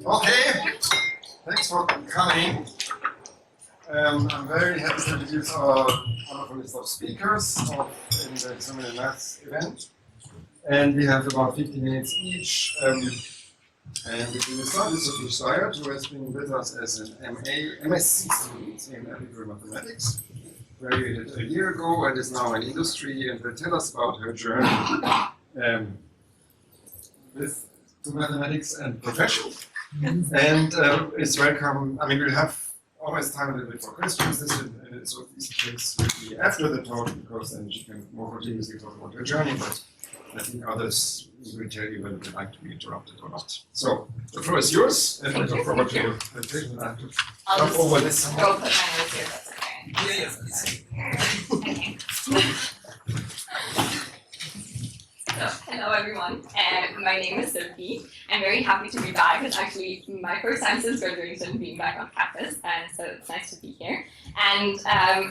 Okay, thanks for coming. I'm very happy to introduce our wonderful list of speakers in the Examination Maths event. And we have about 50 minutes each. And we will start with Sophie Steyer, who has been with us as an MSc student in applied mathematics, graduated a year ago and is now in industry, and will tell us about her journey to mathematics and profession. And it's welcome. I mean, we'll have always time a little bit for questions. So these takes will be after the talk, because then she can more continuously talk about her journey. But I think others will tell you whether they like to be interrupted or not. So the floor is yours, and I look forward to your presentation. I have to jump over this. Go put my notes here. That's okay. Yeah. So, hello everyone, my name is Sophie. I'm very happy to be back. It's actually my first time since graduation being back on campus, and so it's nice to be here. And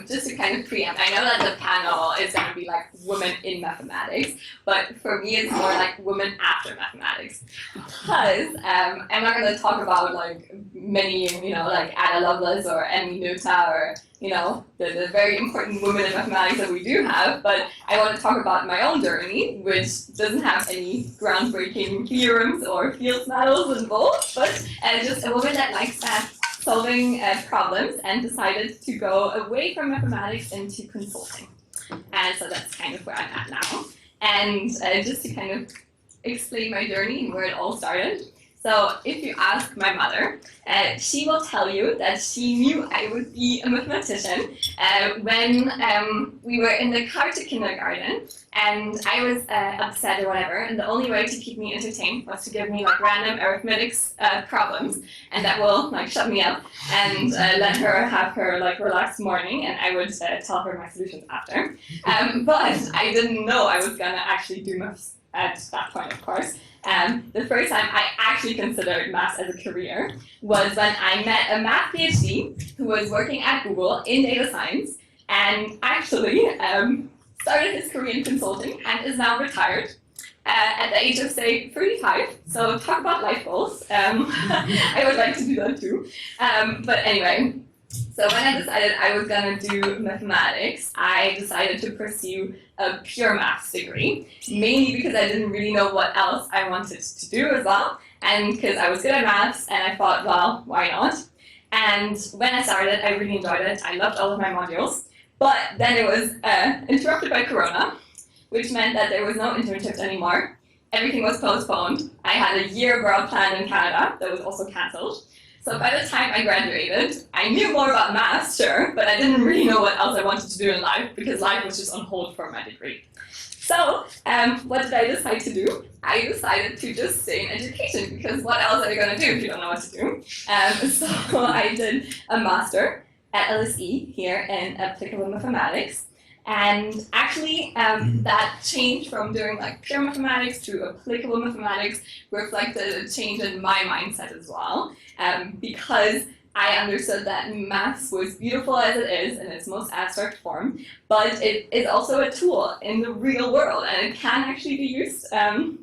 just to kind of preempt, I know that the panel is going to be like women in mathematics, but for me it's more like women after mathematics, because I'm not going to talk about like many, like Ada Lovelace or Emmy Noether or the very important women in mathematics that we do have, but I want to talk about my own journey, which doesn't have any groundbreaking theorems or Fields medals involved, but just a woman that likes solving problems and decided to go away from mathematics into consulting. And so that's kind of where I'm at now. And just to kind of explain my journey and where it all started. So if you ask my mother, she will tell you that she knew I would be a mathematician when we were in the car to kindergarten and I was upset or whatever, and the only way to keep me entertained was to give me like random arithmetics problems, and that will like shut me up and let her have her like relaxed morning, and I would tell her my solutions after. But I didn't know I was gonna actually do maths at that point, of course. The first time I actually considered maths as a career was when I met a math PhD who was working at Google in data science and actually started his career in consulting and is now retired at the age of, say, 35. So talk about life goals. I would like to do that too. But anyway, so when I decided I was going to do mathematics, I decided to pursue a pure maths degree, mainly because I didn't really know what else I wanted to do as well, and because I was good at maths, and I thought, well, why not? And when I started, I really enjoyed it. I loved all of my modules, but then it was interrupted by Corona, which meant that there was no internships anymore. Everything was postponed. I had a year abroad plan in Canada that was also cancelled. So by the time I graduated, I knew more about maths, sure, but I didn't really know what else I wanted to do in life because life was just on hold for my degree. So what did I decide to do? I decided to just stay in education, because what else are you going to do if you don't know what to do? So I did a master at LSE here in applicable mathematics. And actually, that change from doing like pure mathematics to applicable mathematics reflected a change in my mindset as well, because I understood that maths was beautiful as it is in its most abstract form, but it is also a tool in the real world, and it can actually be used to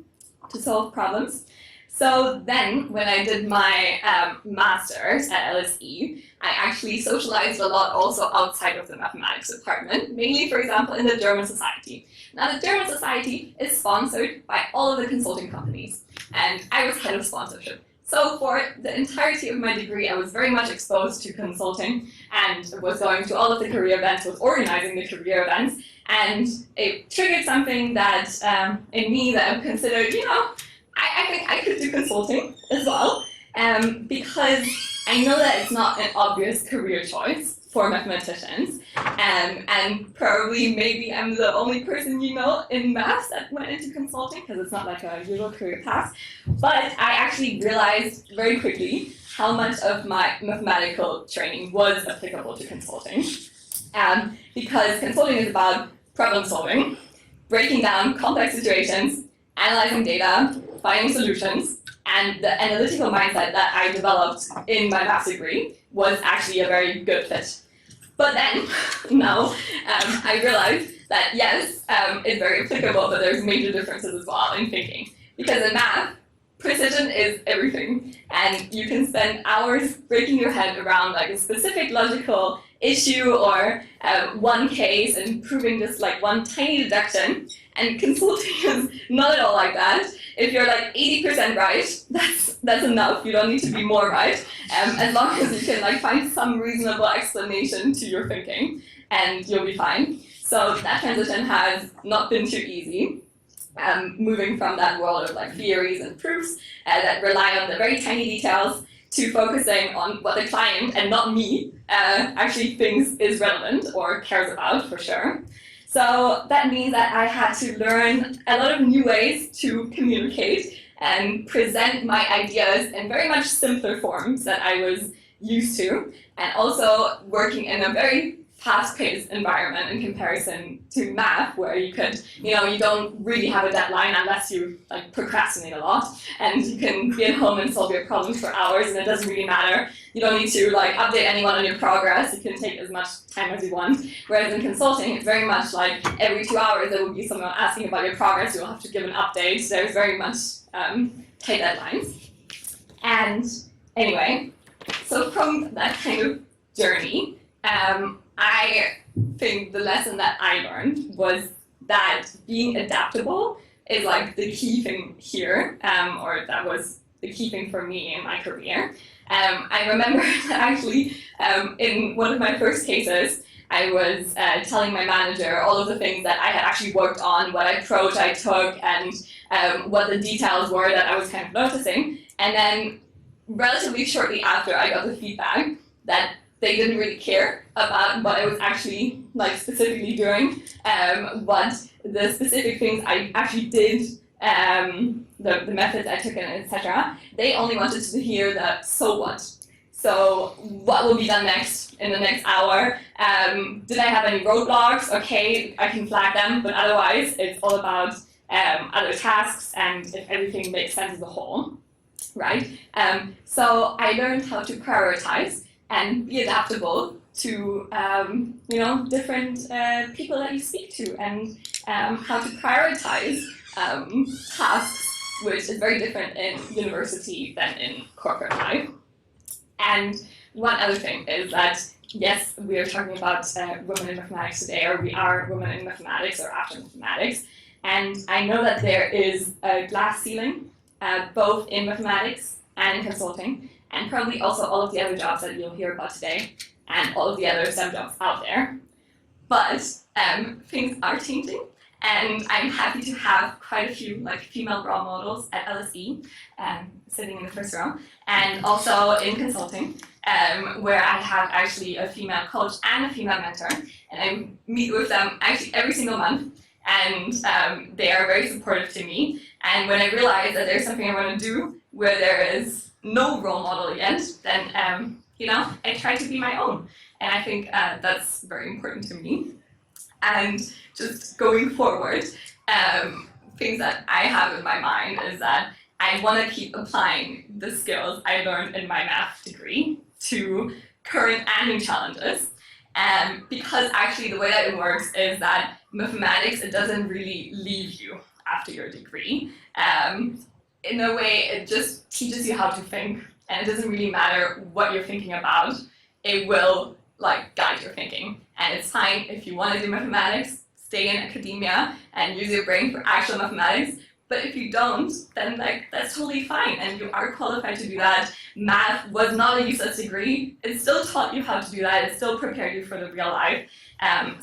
solve problems. So then, when I did my master's at LSE, I actually socialized a lot also outside of the mathematics department, mainly, for example, in the German Society. Now, the German Society is sponsored by all of the consulting companies, and I was head of sponsorship. So for the entirety of my degree, I was very much exposed to consulting and was going to all of the career events, was organizing the career events, and it triggered something that in me that I considered, I think I could do consulting as well, because I know that it's not an obvious career choice for mathematicians, and probably maybe I'm the only person in maths that went into consulting, because it's not like a usual career path. But I actually realized very quickly how much of my mathematical training was applicable to consulting, because consulting is about problem solving, breaking down complex situations, analyzing data, finding solutions, and the analytical mindset that I developed in my maths degree was actually a very good fit. But then, now, I realized that yes, it's very applicable, but there's major differences as well in thinking. Because in math, precision is everything, and you can spend hours breaking your head around like a specific logical issue or one case and proving just like one tiny deduction. And consulting is not at all like that. If you're like 80% right, that's enough. You don't need to be more right, as long as you can like find some reasonable explanation to your thinking, and you'll be fine. So that transition has not been too easy. Moving from that world of like theories and proofs that rely on the very tiny details to focusing on what the client and not me actually thinks is relevant or cares about for sure. So that means that I had to learn a lot of new ways to communicate and present my ideas in very much simpler forms that I was used to, and also working in a very fast-paced environment in comparison to math, where you could, you don't really have a deadline unless you like procrastinate a lot, and you can be at home and solve your problems for hours, and it doesn't really matter. You don't need to like update anyone on your progress. You can take as much time as you want. Whereas in consulting, it's very much like every 2 hours there will be someone asking about your progress. You'll have to give an update. There's very much tight deadlines. And anyway, so from that kind of journey, I think the lesson that I learned was that being adaptable is like the key thing here, or that was the key thing for me in my career. I remember actually in one of my first cases, I was telling my manager all of the things that I had actually worked on, what approach I took, and what the details were that I was kind of noticing. And then relatively shortly after, I got the feedback that they didn't really care about what I was actually like specifically doing, what the specific things I actually did, the methods I took in, etc. They only wanted to hear the so what. So what will be done next in the next hour? Did I have any roadblocks? Okay, I can flag them, but otherwise it's all about other tasks and if everything makes sense as a whole, right? So I learned how to prioritize and be adaptable to different people that you speak to, and how to prioritize tasks, which is very different in university than in corporate life. And one other thing is that, yes, we are talking about women in mathematics today, or we are women in mathematics or after mathematics, and I know that there is a glass ceiling both in mathematics and in consulting, and probably also all of the other jobs that you'll hear about today, and all of the other STEM jobs out there. But things are changing, and I'm happy to have quite a few like female role models at LSE, sitting in the first row, and also in consulting, where I have actually a female coach and a female mentor, and I meet with them actually every single month, and they are very supportive to me. And when I realize that there's something I want to do where there is no role model yet, then I try to be my own, and I think that's very important to me. And just going forward, things that I have in my mind is that I want to keep applying the skills I learned in my math degree to current and new challenges, because actually the way that it works is that mathematics, it doesn't really leave you after your degree. In a way, it just teaches you how to think, and it doesn't really matter what you're thinking about. It will like guide your thinking, and it's fine if you want to do mathematics, stay in academia and use your brain for actual mathematics. But if you don't, then that's totally fine, and you are qualified to do that. Math was not a useless degree. It still taught you how to do that. It still prepared you for the real life.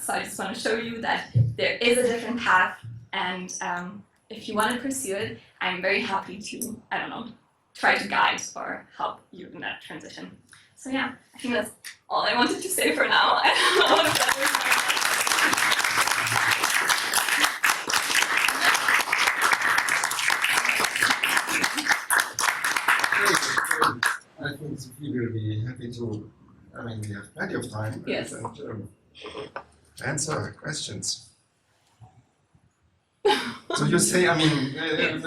So I just want to show you that there is a different path, and if you want to pursue it, I'm very happy to, try to guide or help you in that transition. So yeah, I think that's all I wanted to say for now. I think we will be happy to, we have plenty of time, yes, and answer questions. So you say,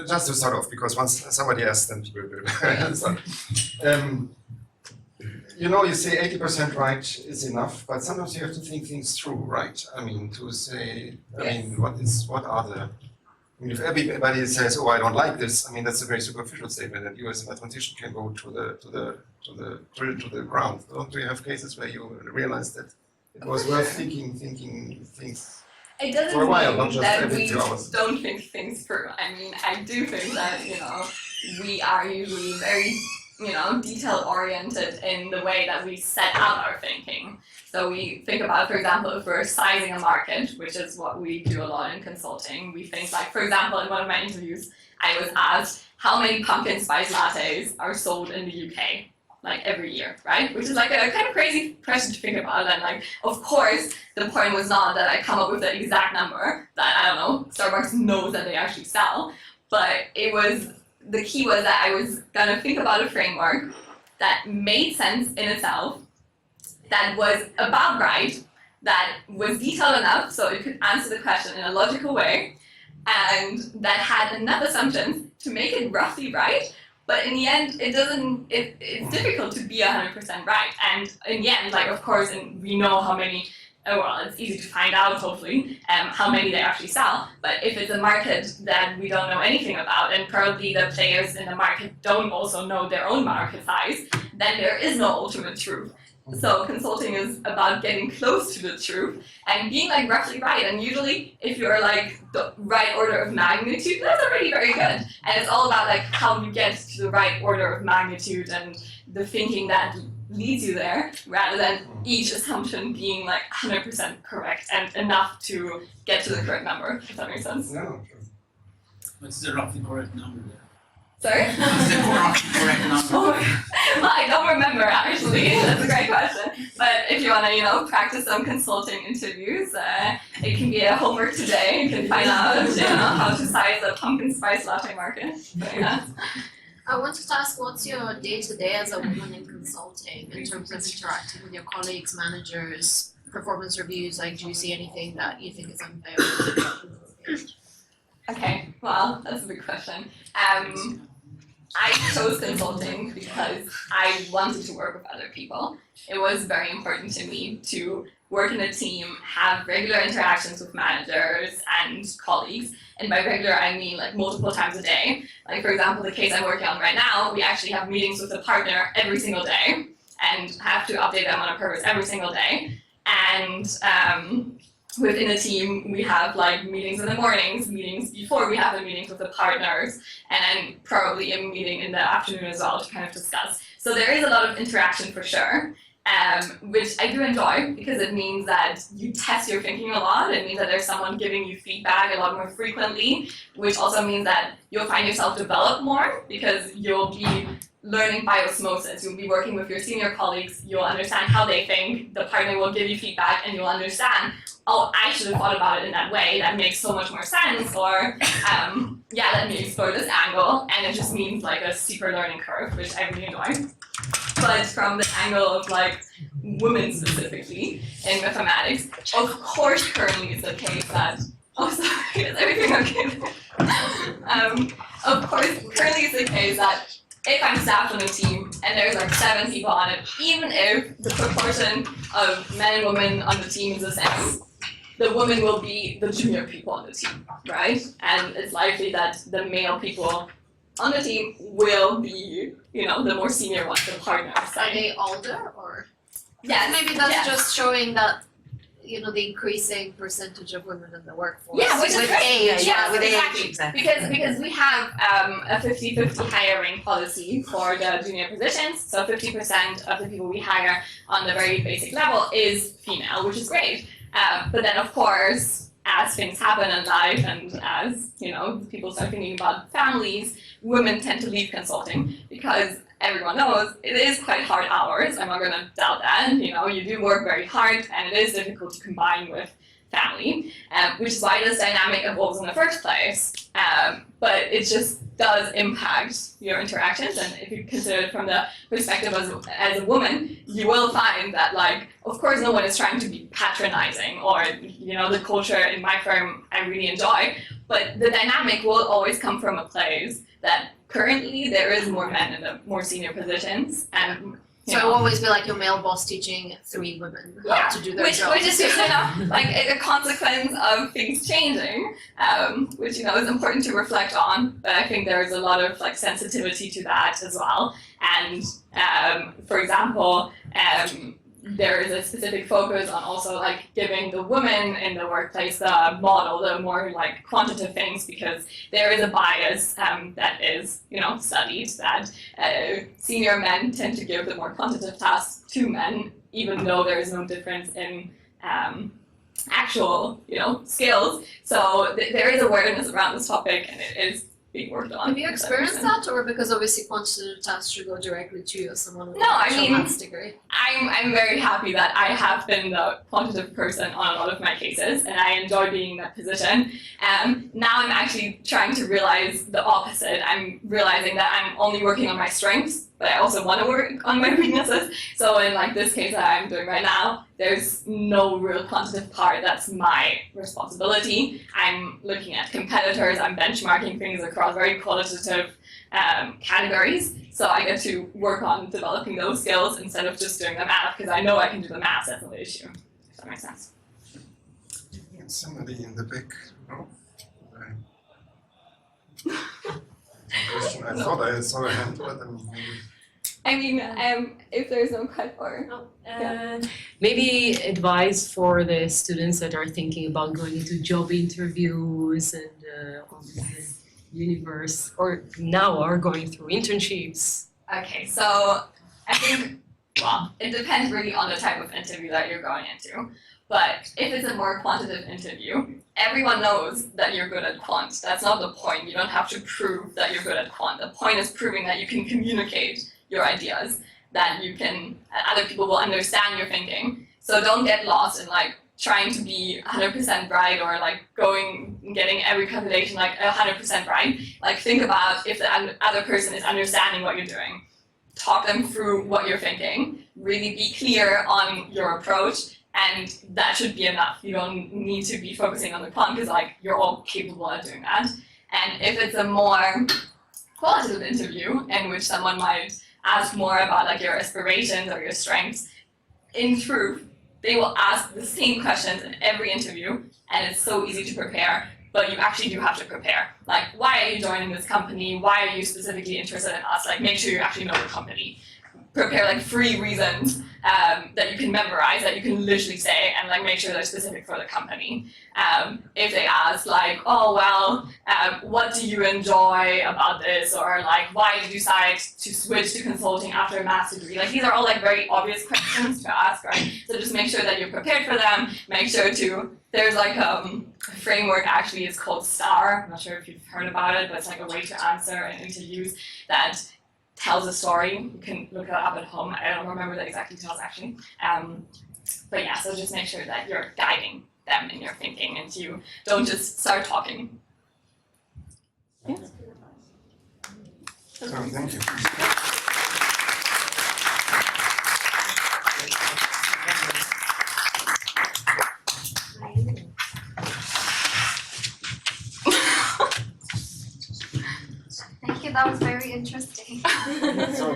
just to start off, because once somebody asks, then people will answer. You say 80% right is enough, but sometimes you have to think things through, right? To say, yes, what are the I mean, if everybody says, "Oh, I don't like this," I mean, that's a very superficial statement, and you as a mathematician can go to the ground. Don't you have cases where you realize that it was worth thinking things It doesn't for a while, mean not just that every we 2 hours? don't think things through. I mean, I do think that, we are usually very, detail oriented in the way that we set out our thinking. So we think about, for example, if we're sizing a market, which is what we do a lot in consulting, we think like, for example, in one of my interviews, I was asked how many pumpkin spice lattes are sold in the UK, like every year, right? Which is like a kind of crazy question to think about. And like, of course, the point was not that I come up with the exact number that, I don't know, Starbucks knows that they actually sell, but the key was that I was gonna think about a framework that made sense in itself, that was about right, that was detailed enough so it could answer the question in a logical way, and that had enough assumptions to make it roughly right. But in the end, it's difficult to be 100% right. And in the end, like, of course, and we know how many, well, it's easy to find out, hopefully, how many they actually sell. But if it's a market that we don't know anything about, and probably the players in the market don't also know their own market size, then there is no ultimate truth. So consulting is about getting close to the truth and being like roughly right. And usually if you're like the right order of magnitude, that's already very good. And it's all about like how you get to the right order of magnitude and the thinking that leads you there, rather than each assumption being like 100% correct and enough to get to the correct number, if that makes sense. No. What's the roughly correct number there? Sorry? What's the roughly correct number? Oh my God. Well, I don't remember actually. That's a great question. But if you want to, practice some consulting interviews, it can be a homework today. You can find out, how to size a pumpkin spice latte market. But, yeah. I wanted to ask, what's your day-to-day as a woman in consulting in terms of interacting with your colleagues, managers, performance reviews? Like, do you see anything that you think is unfair? Okay, well, that's a big question. I chose consulting because I wanted to work with other people. It was very important to me to work in a team, have regular interactions with managers and colleagues. And by regular, I mean like multiple times a day. Like, for example, the case I'm working on right now, we actually have meetings with the partner every single day and have to update them on a purpose every single day. And within the team, we have like meetings in the mornings, meetings before we have the meetings with the partners, and then probably a meeting in the afternoon as well to kind of discuss. So there is a lot of interaction for sure, which I do enjoy because it means that you test your thinking a lot. It means that there's someone giving you feedback a lot more frequently, which also means that you'll find yourself develop more because you'll be learning by osmosis. You'll be working with your senior colleagues, you'll understand how they think, the partner will give you feedback, and you'll understand, oh, I should have thought about it in that way, that makes so much more sense, or let me explore this angle, and it just means like a steeper learning curve, which I really enjoy. But from the angle of like women specifically in mathematics, of course currently it's the case that, oh sorry, is everything okay? Of course currently it's the case that if I'm staffed on a team and there's like 7 people on it, even if the proportion of men and women on the team is the same, the women will be the junior people on the team, right? And it's likely that the male people on the team will be, the more senior ones, the partners. Are they older or? Yes. Maybe that's yes. just showing that, the increasing percentage of women in the workforce. Yeah, which is with great. age. Yeah, with exactly. age. Because we have a 50-50 hiring policy for the junior positions. So 50% of the people we hire on the very basic level is female, which is great. But then, of course, as things happen in life and as, people start thinking about families, women tend to leave consulting because everyone knows it is quite hard hours. I'm not going to doubt that. You do work very hard and it is difficult to combine with family, which is why this dynamic evolves in the first place. But it just does impact your interactions, and if you consider it from the perspective as a woman, you will find that, like, of course no one is trying to be patronizing, or, the culture in my firm I really enjoy, but the dynamic will always come from a place that currently there is more men in the more senior positions, and you So it know. will always be like your male boss teaching 3 women how Yeah, to do their which job. is just, like a consequence of things changing, which, is important to reflect on. But I think there's a lot of like sensitivity to that as well. And for example, there is a specific focus on also like giving the women in the workplace the model, the more like quantitative things, because there is a bias that is, studied that senior men tend to give the more quantitative tasks to men, even though there is no difference in actual, skills. So there is awareness around this topic, and it is being worked on. Have you experienced that, or because obviously quantitative tasks should go directly to you as someone with No, I an actual mean, maths degree? I'm very happy that I have been the quantitative person on a lot of my cases, and I enjoy being in that position. Now I'm actually trying to realize the opposite. I'm realizing that I'm only working on my strengths, but I also want to work on my weaknesses. So in like this case that I'm doing right now, there's no real quantitative part that's my responsibility. I'm looking at competitors, I'm benchmarking things across very qualitative categories. So I get to work on developing those skills instead of just doing the math, because I know I can do the math, that's not the issue. If that makes sense. Somebody in the back. No? Question. I thought I saw a hand, but If there's no cut or Maybe advice for the students that are thinking about going into job interviews and on the universe, or now are going through internships. Okay, so I think, well, it depends really on the type of interview that you're going into. But if it's a more quantitative interview, everyone knows that you're good at quant. That's not the point. You don't have to prove that you're good at quant. The point is proving that you can communicate your ideas, that other people will understand your thinking. So don't get lost in like trying to be 100% right, or like getting every calculation like 100% right. Like think about if the other person is understanding what you're doing. Talk them through what you're thinking. Really be clear on your approach, and that should be enough. You don't need to be focusing on the quant, because like you're all capable of doing that. And if it's a more qualitative interview in which someone might ask more about like your aspirations or your strengths, in truth, they will ask the same questions in every interview, and it's so easy to prepare, but you actually do have to prepare. Like, why are you joining this company? Why are you specifically interested in us? Like, make sure you actually know the company. Prepare like 3 reasons that you can memorize, that you can literally say, and like make sure they're specific for the company. If they ask like, oh well, what do you enjoy about this, or like, why did you decide to switch to consulting after a master's degree? Like, these are all like very obvious questions to ask, right? So just make sure that you're prepared for them. Make sure there's like a framework, actually, it's called STAR. I'm not sure if you've heard about it, but it's like a way to answer in interviews that tells a story. You can look that up at home. I don't remember the exact details actually. But yeah, so just make sure that you're guiding them in your thinking, and you don't just start talking. Yeah. thank you. Thank you, that was very interesting. So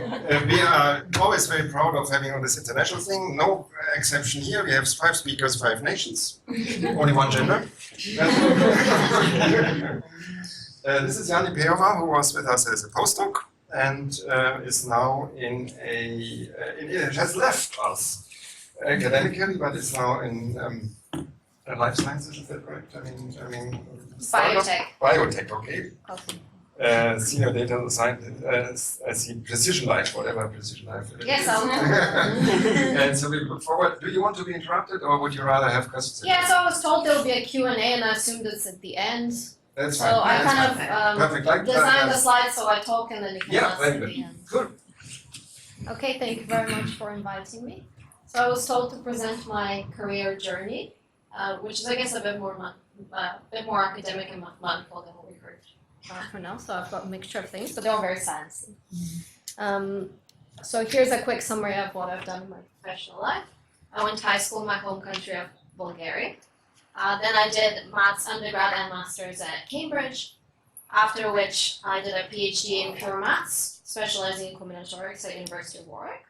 we are always very proud of having on this international thing. No exception here. We have 5 speakers, 5 nations. Only 1 gender. This is Jani Peova, who was with us as a postdoc and is now has left us academically, but is now in life sciences. Is that correct? I mean, Biotech. Biotech, okay. Awesome. Senior data scientist, I see Precision Life, whatever Precision Life is. Yes, I'll And so we look forward. Do you want to be interrupted, or would you rather have questions? Yeah, so I was told there will be a Q&A, and I assumed it's at the end. That's So fine. I That's kind fine. of Perfect. Like designed the slides so I talk and then you can Yeah, ask very at good. the end. Good. Okay, thank you very much for inviting me. So I was told to present my career journey, which is I guess a bit more academic and mathematical than what we heard for now. So I've got a mixture of things, but they're all very sciencey. So here's a quick summary of what I've done in my professional life. I went to high school in my home country of Bulgaria. Then I did maths undergrad and masters at Cambridge, after which I did a PhD in pure maths, specializing in combinatorics at University of Warwick.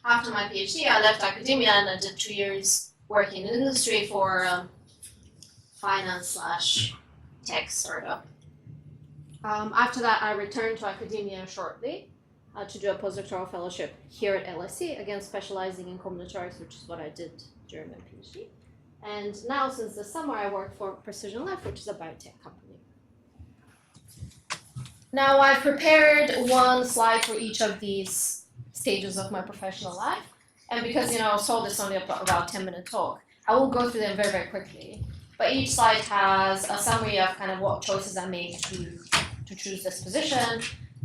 after my PhD, I left academia and I did 2 years working in industry for finance/tech startup. After that, I returned to academia shortly to do a postdoctoral fellowship here at LSE, again specializing in combinatorics, which is what I did during my PhD. And now, since the summer, I work for Precision Life, which is a biotech company. Now, I've prepared one slide for each of these stages of my professional life. And because, I saw this only about 10-minute talk, I will go through them very, very quickly. But each slide has a summary of kind of what choices I made to choose this position,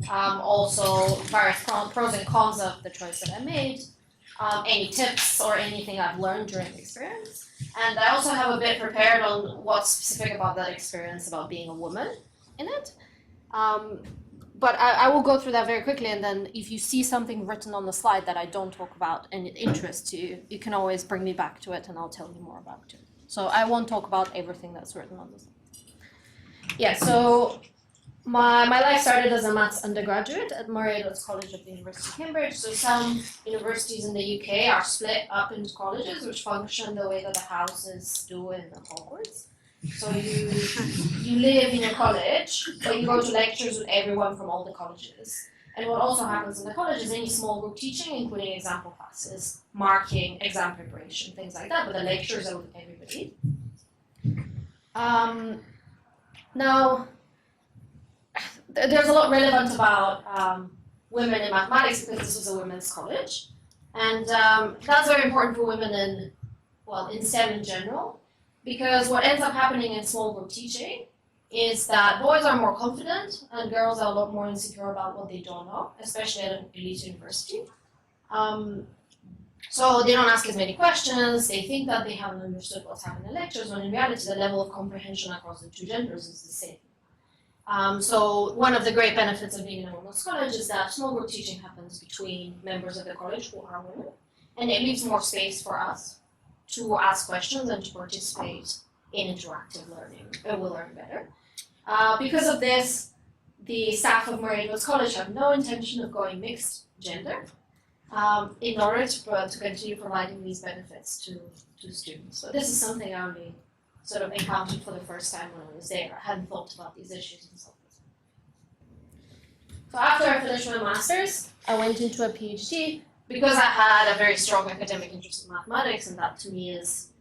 also various pros and cons of the choice that I made, any tips or anything I've learned during the experience. And I also have a bit prepared on what's specific about that experience about being a woman in it. But I will go through that very quickly, and then if you see something written on the slide that I don't talk about and it interests you, you can always bring me back to it and I'll tell you more about it. So I won't talk about everything that's written on this. Yeah, so my life started as a maths undergraduate at Murray Edwards College of the University of Cambridge. So some universities in the UK are split up into colleges which function the way that the houses do in Hogwarts. So you live in a college, but you go to lectures with everyone from all the colleges. And what also happens in the college is any small group teaching, including example classes, marking, exam preparation, things like that, but the lectures are with everybody. Now, there's a lot relevant about women in mathematics because this was a women's college. And that's very important for women in STEM in general, because what ends up happening in small group teaching is that boys are more confident and girls are a lot more insecure about what they don't know, especially at an elite university. So they don't ask as many questions, they think that they haven't understood what's happening in lectures, when in reality the level of comprehension across the two genders is the same. So one of the great benefits of being in a women's college is that small group teaching happens between members of the college who are women, and it leaves more space for us to ask questions and to participate in interactive learning, and we'll learn better. Because of this, the staff of Murray Edwards College have no intention of going mixed gender in order to continue providing these benefits to students. So this is something I only sort of encountered for the first time when I was there. I hadn't thought about these issues and so forth. So after I finished my master's, I went into a PhD because I had a very strong academic interest in mathematics, and that to me is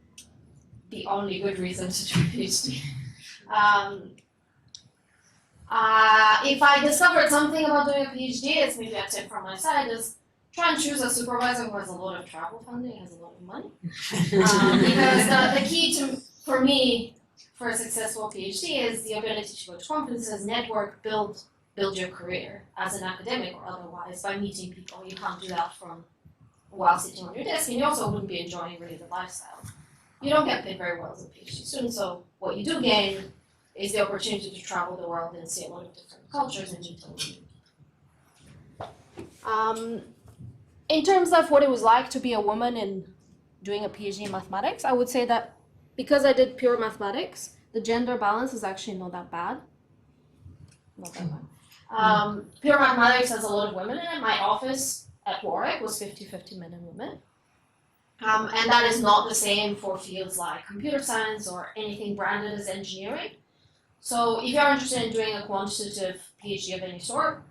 the only good reason to do a PhD. If I discovered something about doing a PhD, it's maybe a tip from my side, is try and choose a supervisor who has a lot of travel funding, has a lot of money. Because the key for me, for a successful PhD is the ability to go to conferences, network, build your career as an academic or otherwise by meeting people. You can't do that from while sitting on your desk, and you also wouldn't be enjoying really the lifestyle. You don't get paid very well as a PhD student, so what you do gain is the opportunity to travel the world and see a lot of different cultures and meet people. In terms of what it was like to be a woman in doing a PhD in mathematics, I would say that because I did pure mathematics, the gender balance is actually not that bad. Not that bad. Pure mathematics has a lot of women in it. My office at Warwick was 50-50 men and women. And that is not the same for fields like computer science or anything branded as engineering. So if you're interested in doing a quantitative PhD of any sort,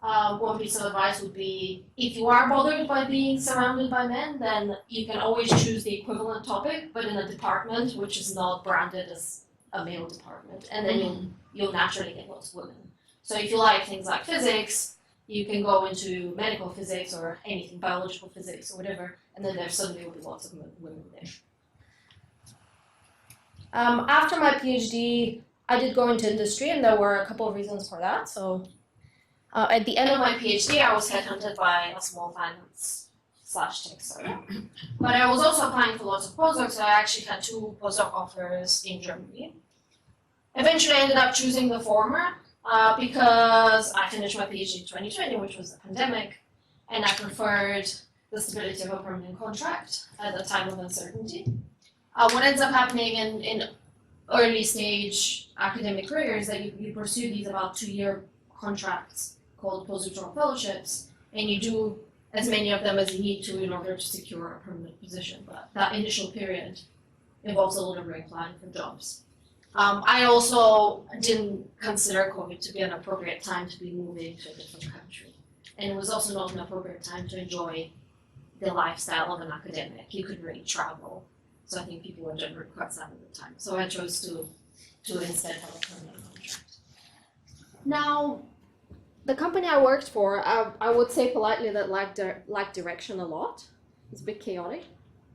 one piece of advice would be, if you are bothered by being surrounded by men, then you can always choose the equivalent topic, but in a department which is not branded as a male department, and then you'll naturally get lots of women. So if you like things like physics, you can go into medical physics or anything, biological physics or whatever, and then there suddenly will be lots of women there. After my PhD, I did go into industry, and there were a couple of reasons for that. So at the end of my PhD, I was headhunted by a small finance/tech startup. But I was also applying for lots of postdocs, so I actually had 2 postdoc offers in Germany. Eventually, I ended up choosing the former because I finished my PhD in 2020, which was the pandemic, and I preferred the stability of a permanent contract at a time of uncertainty. What ends up happening in early stage academic careers that you pursue these about 2-year contracts called postdoctoral fellowships, and you do as many of them as you need to in order to secure a permanent position. But that initial period involves a lot of reapplying for jobs. I also didn't consider COVID to be an appropriate time to be moving to a different country. And it was also not an appropriate time to enjoy the lifestyle of an academic. You could really travel. So I think people were generally quite sad at the time. So I chose to instead have a permanent contract. Now, the company I worked for, I would say politely that lacked direction a lot. It's a bit chaotic.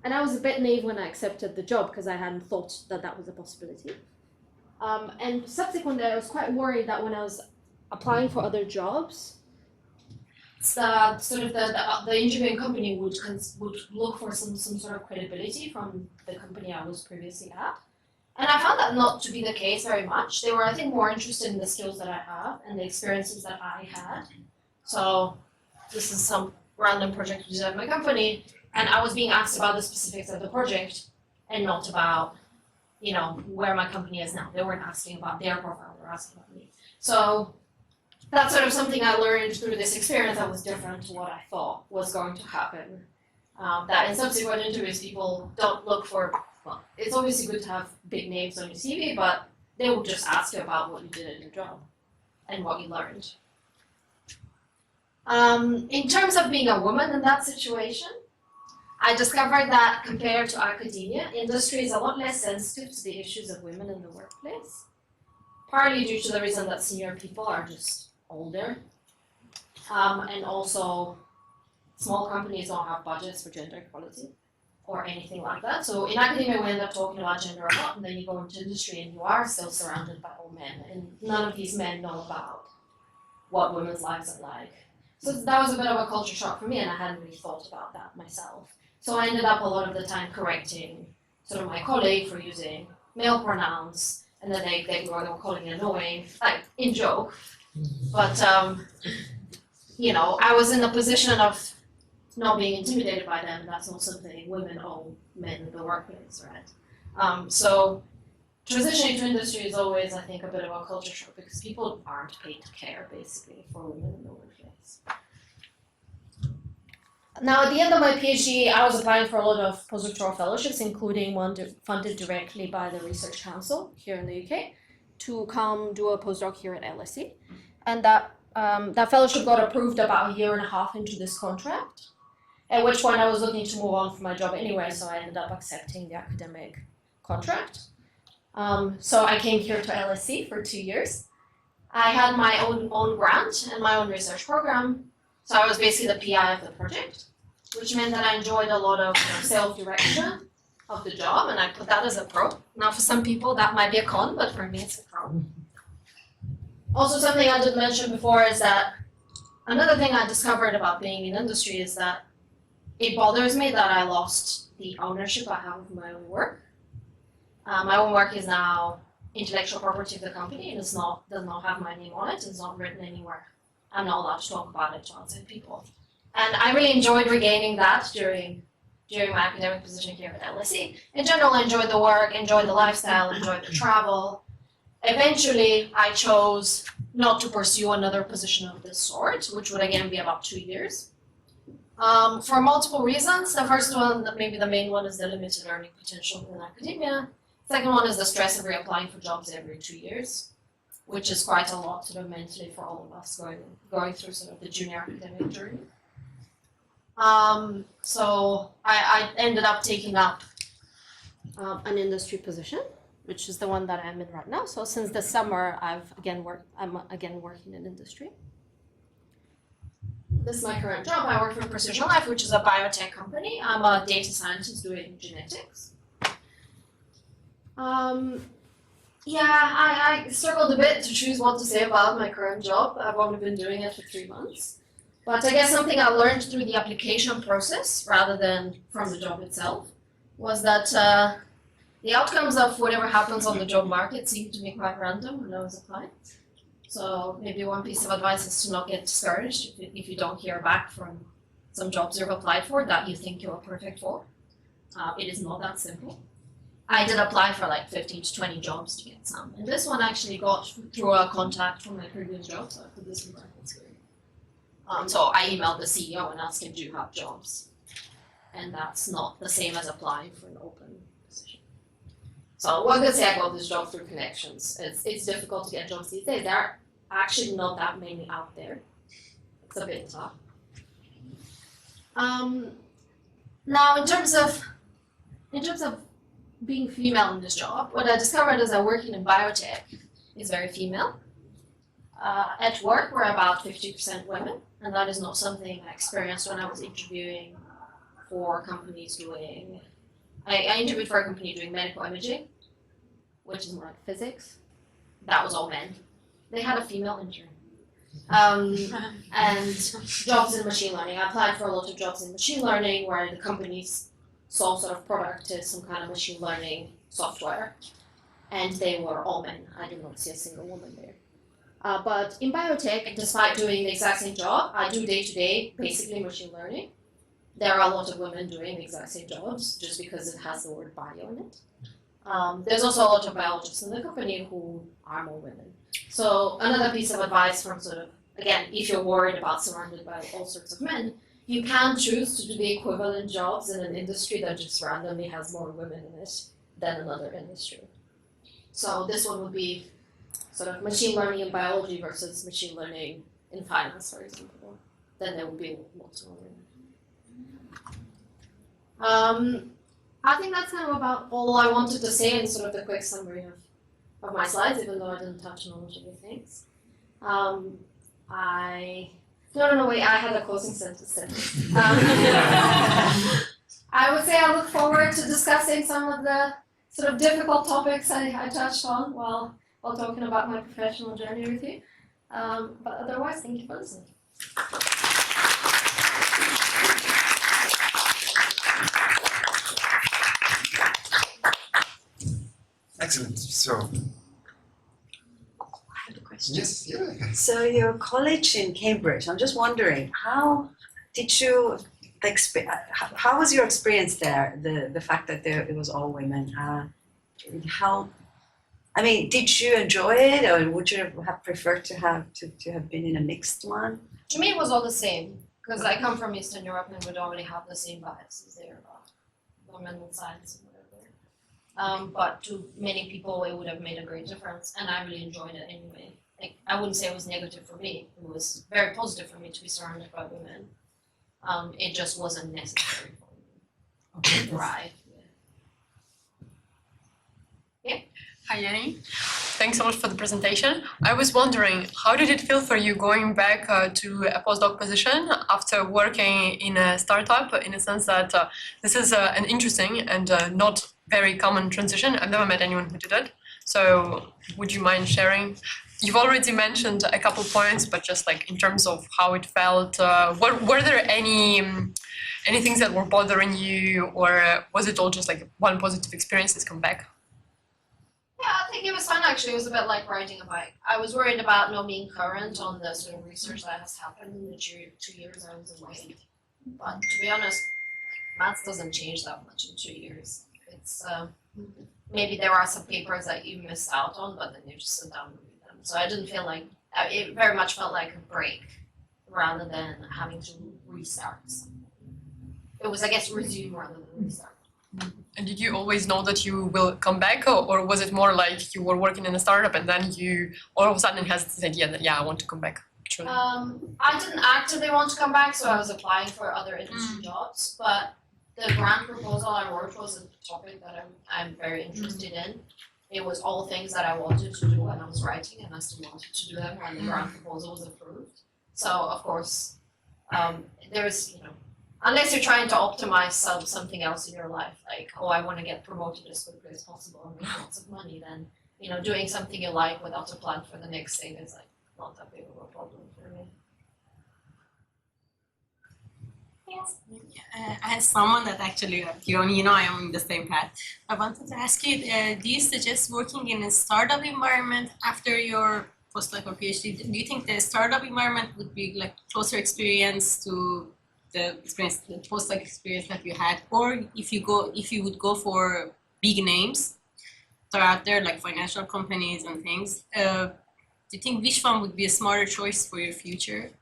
And I was a bit naive when I accepted the job because I hadn't thought that that was a possibility. And subsequently, I was quite worried that when I was applying for other jobs, the interviewing company would look for some sort of credibility from the company I was previously at. And I found that not to be the case very much. They were, I think, more interested in the skills that I have and the experiences that I had. So this is some random project we did at my company, and I was being asked about the specifics of the project and not about, you know, where my company is now. They weren't asking about their profile, they were asking about me. So that's sort of something I learned through this experience that was different to what I thought was going to happen. That in subsequent interviews, people don't look for, well, it's obviously good to have big names on your CV, but they will just ask you about what you did in your job and what you learned. In terms of being a woman in that situation, I discovered that compared to academia, industry is a lot less sensitive to the issues of women in the workplace, partly due to the reason that senior people are just older, and also small companies don't have budgets for gender equality or anything like that. So in academia, we end up talking about gender a lot, and then you go into industry and you are still surrounded by all men, and none of these men know about what women's lives are like. So that was a bit of a culture shock for me, and I hadn't really thought about that myself. So I ended up a lot of the time correcting sort of my colleague for using male pronouns, and then they were calling it annoying, like in joke. But you know, I was in a position of not being intimidated by them. That's not something women owe men in the workplace, right? So transitioning to industry is always, I think, a bit of a culture shock because people aren't paid to care, basically, for women in the workplace. Now, at the end of my PhD, I was applying for a lot of postdoctoral fellowships, including one funded directly by the Research Council here in the UK, to come do a postdoc here at LSE. And that fellowship got approved about a year and a half into this contract, at which point I was looking to move on from my job anyway, so I ended up accepting the academic contract. So I came here to LSE for 2 years. I had my own grant and my own research program, so I was basically the PI of the project, which meant that I enjoyed a lot of self-direction of the job, and I put that as a pro. Now, for some people, that might be a con, but for me, it's a pro. Also, something I did mention before is that another thing I discovered about being in industry is that it bothers me that I lost the ownership I have of my own work. My own work is now intellectual property of the company, and does not have my name on it. It's not written anywhere. I'm not allowed to talk about it to outside people. And I really enjoyed regaining that during my academic position here at LSE. In general, I enjoyed the work, enjoyed the lifestyle, enjoyed the travel. Eventually, I chose not to pursue another position of this sort, which would again be about 2 years. For multiple reasons. The first one, maybe the main one, is the limited earning potential in academia. Second one is the stress of reapplying for jobs every 2 years, which is quite a lot sort of mentally for all of us going through sort of the junior academic journey. So I ended up taking up an industry position, which is the one that I'm in right now. So since the summer, I'm again working in industry. This is my current job. I work for Precision Life, which is a biotech company. I'm a data scientist doing genetics. I struggled a bit to choose what to say about my current job. I've only been doing it for 3 months. But I guess something I learned through the application process, rather than from the job itself, was that the outcomes of whatever happens on the job market seemed to be quite random when I was applying. So maybe one piece of advice is to not get discouraged if you don't hear back from some jobs you've applied for that you think you're perfect for. It is not that simple. I did apply for like 15 to 20 jobs to get some. And this one actually got through a contact from my previous job, so I put this in brackets here. So I emailed the CEO and asked him, do you have jobs? And that's not the same as applying for an open position. So one could say I got this job through connections. It's difficult to get jobs these days. There are actually not that many out there. It's a bit tough. Now in terms of being female in this job, what I discovered is that working in biotech is very female. At work, we're about 50% women, and that is not something I experienced when I was interviewing for companies doing. I interviewed for a company doing medical imaging, which is more like physics. That was all men. They had a female intern. And jobs in machine learning. I applied for a lot of jobs in machine learning where the companies sold sort of product to some kind of machine learning software, and they were all men. I did not see a single woman there. But in biotech, despite doing the exact same job, I do day-to-day basically machine learning. There are a lot of women doing the exact same jobs just because it has the word bio in it. There's also a lot of biologists in the company who are more women. So another piece of advice from sort of, again, if you're worried about surrounded by all sorts of men, you can choose to do the equivalent jobs in an industry that just randomly has more women in it than another industry. So this one would be sort of machine learning in biology versus machine learning in finance, for example. Then there would be lots more women. I think that's kind of about all I wanted to say in sort of the quick summary of my slides, even though I didn't touch on much of the things. No, wait, I had a closing sentence. I would say I look forward to discussing some of the sort of difficult topics I touched on while talking about my professional journey with you. But otherwise, thank you for listening. Excellent. So, I have a question. yes, yeah. So your college in Cambridge, I'm just wondering, how did you, how was your experience there, the fact that it was all women? Did you enjoy it, or would you have preferred to have been in a mixed one? To me, it was all the same, because I come from Eastern Europe and we don't really have the same biases there about women in science and whatever. But to many people, it would have made a great difference, and I really enjoyed it anyway. Like, I wouldn't say it was negative for me. It was very positive for me to be surrounded by women. It just wasn't necessary for me to thrive. Hi, Jenny. Thanks so much for the presentation. I was wondering, how did it feel for you going back to a postdoc position after working in a startup, in a sense that this is an interesting and not very common transition. I've never met anyone who did it. So would you mind sharing? You've already mentioned a couple points, but just like in terms of how it felt, were there any things that were bothering you, or was it all just like one positive experience that's come back? Yeah, I think it was fun actually. It was a bit like riding a bike. I was worried about not being current on the sort of research that has happened in the 2 years I was away. But to be honest, maths doesn't change that much in 2 years. It's maybe there are some papers that you missed out on, but then you just sit down and read them. So I didn't feel like, it very much felt like a break rather than having to restart. It was, I guess, resume rather than restart. And did you always know that you will come back, or was it more like you were working in a startup and then you all of a sudden has this idea that, yeah, I want to come back? Actually. I didn't actively want to come back, so I was applying for other industry jobs, but the grant proposal I worked was a topic that I'm very interested in. It was all things that I wanted to do when I was writing, and I still wanted to do them when the grant proposal was approved. So, of course, there's, unless you're trying to optimize something else in your life, like, oh, I want to get promoted as quickly as possible and make lots of money, then, doing something you like without a plan for the next thing is like not that big of a problem for me. Yes. As someone that actually, I am in the same path. I wanted to ask you, do you suggest working in a startup environment after your postdoc or PhD? Do you think the startup environment would be like closer experience to the postdoc experience that you had, or if you would go for big names that are out there, like financial companies and things, do you think which one would be a smarter choice for your future?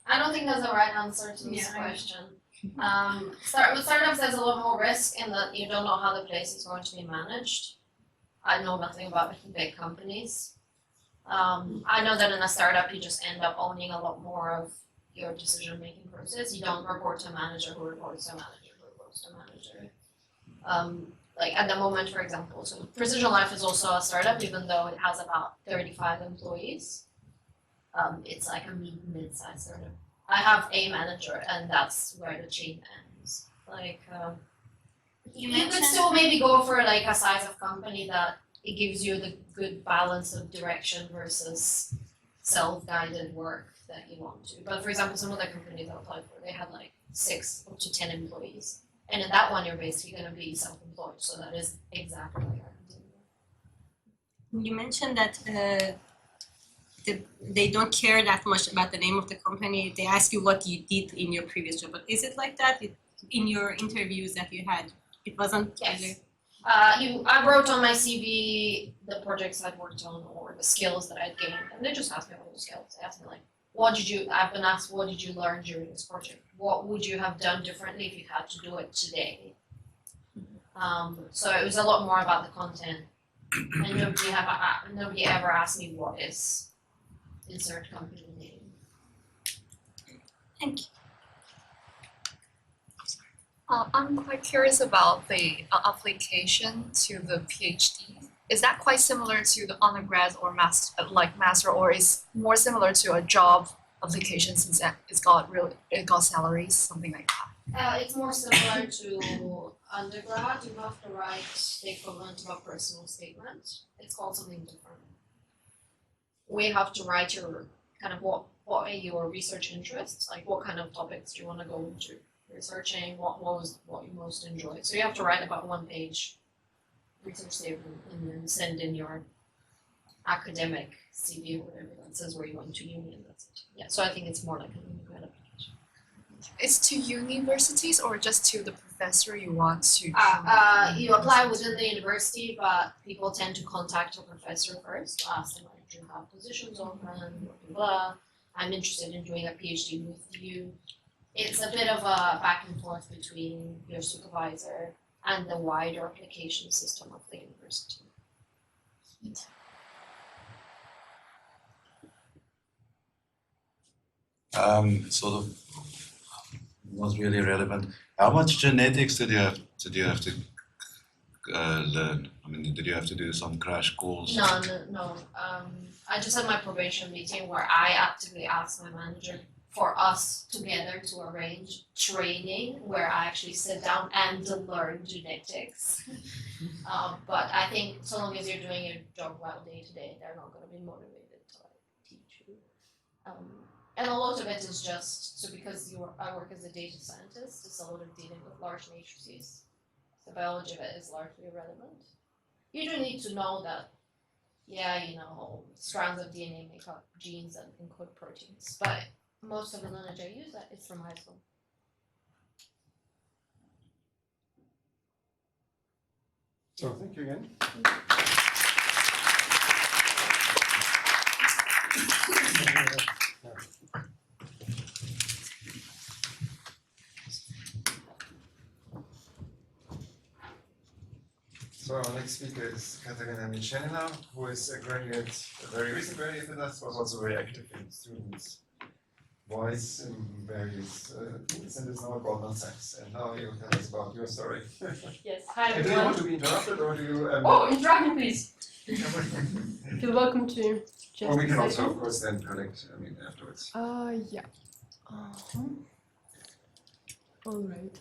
I don't think there's a right answer to this question. With startups, there's a lot more risk in that you don't know how the place is going to be managed. I know nothing about big companies. I know that in a startup, you just end up owning a lot more of your decision-making process. You don't report to a manager who reports to a manager who reports to a manager. Like at the moment, for example, so Precision Life is also a startup, even though it has about 35 employees. It's like a mid-sized startup. I have a manager, and that's where the chain ends. Like, you could still maybe go for like a size of company that it gives you the good balance of direction versus self-guided work that you want to. But for example, some of the companies I applied for, they had like 6 up to 10 employees. And in that one, you're basically going to be self-employed. So that is exactly what you're doing. You mentioned that they don't care that much about the name of the company. They ask you what you did in your previous job. But is it like that in your interviews that you had? It wasn't. Yes. I wrote on my CV the projects I'd worked on or the skills that I'd gained, and they just asked me all the skills. They asked me like, I've been asked, what did you learn during this project? What would you have done differently if you had to do it today? So it was a lot more about the content, and nobody ever asked me what is insert company name. Thank you. I'm quite curious about the application to the PhD. Is that quite similar to the undergrad or master, or is more similar to a job application since it got salaries, something like that? It's more similar to undergrad. You have to write the equivalent of a personal statement. It's called something different. We have to write your kind of what are your research interests, like what kind of topics do you want to go into researching, what you most enjoy. So you have to write about 1-page research statement and then send in your academic CV or whatever that says where you went to uni, and that's it. Yeah, so I think it's more like an undergrad application. It's to universities or just to the professor you want to? You apply within the university, but people tend to contact a professor first to ask them, like, do you have positions open, blah, blah, blah. I'm interested in doing a PhD with you. It's a bit of a back and forth between your supervisor and the wider application system of the university. Sort of not really relevant. How much genetics did you have to learn? I mean, did you have to do some crash course? No. I just had my probation meeting where I actively asked my manager for us together to arrange training where I actually sit down and learn genetics. But I think so long as you're doing your job well day to day, they're not going to be motivated to teach you. And a lot of it is just, so because I work as a data scientist, it's a lot of dealing with large matrices. The biology of it is largely irrelevant. You do need to know that, strands of DNA make up genes and encode proteins, but most of the knowledge I use is from high school. So thank you again. So our next speaker is Katarina Michelina, who is a very recent graduate with us, was also very active in students' voice in various things, and is now at Goldman Sachs. And now you tell us about your story. Yes, hi And do you want to be interrupted, or do you? Interrupt me, please. Feel welcome to just. Or we can also, of course, then collect. Afterwards. Yeah. All right.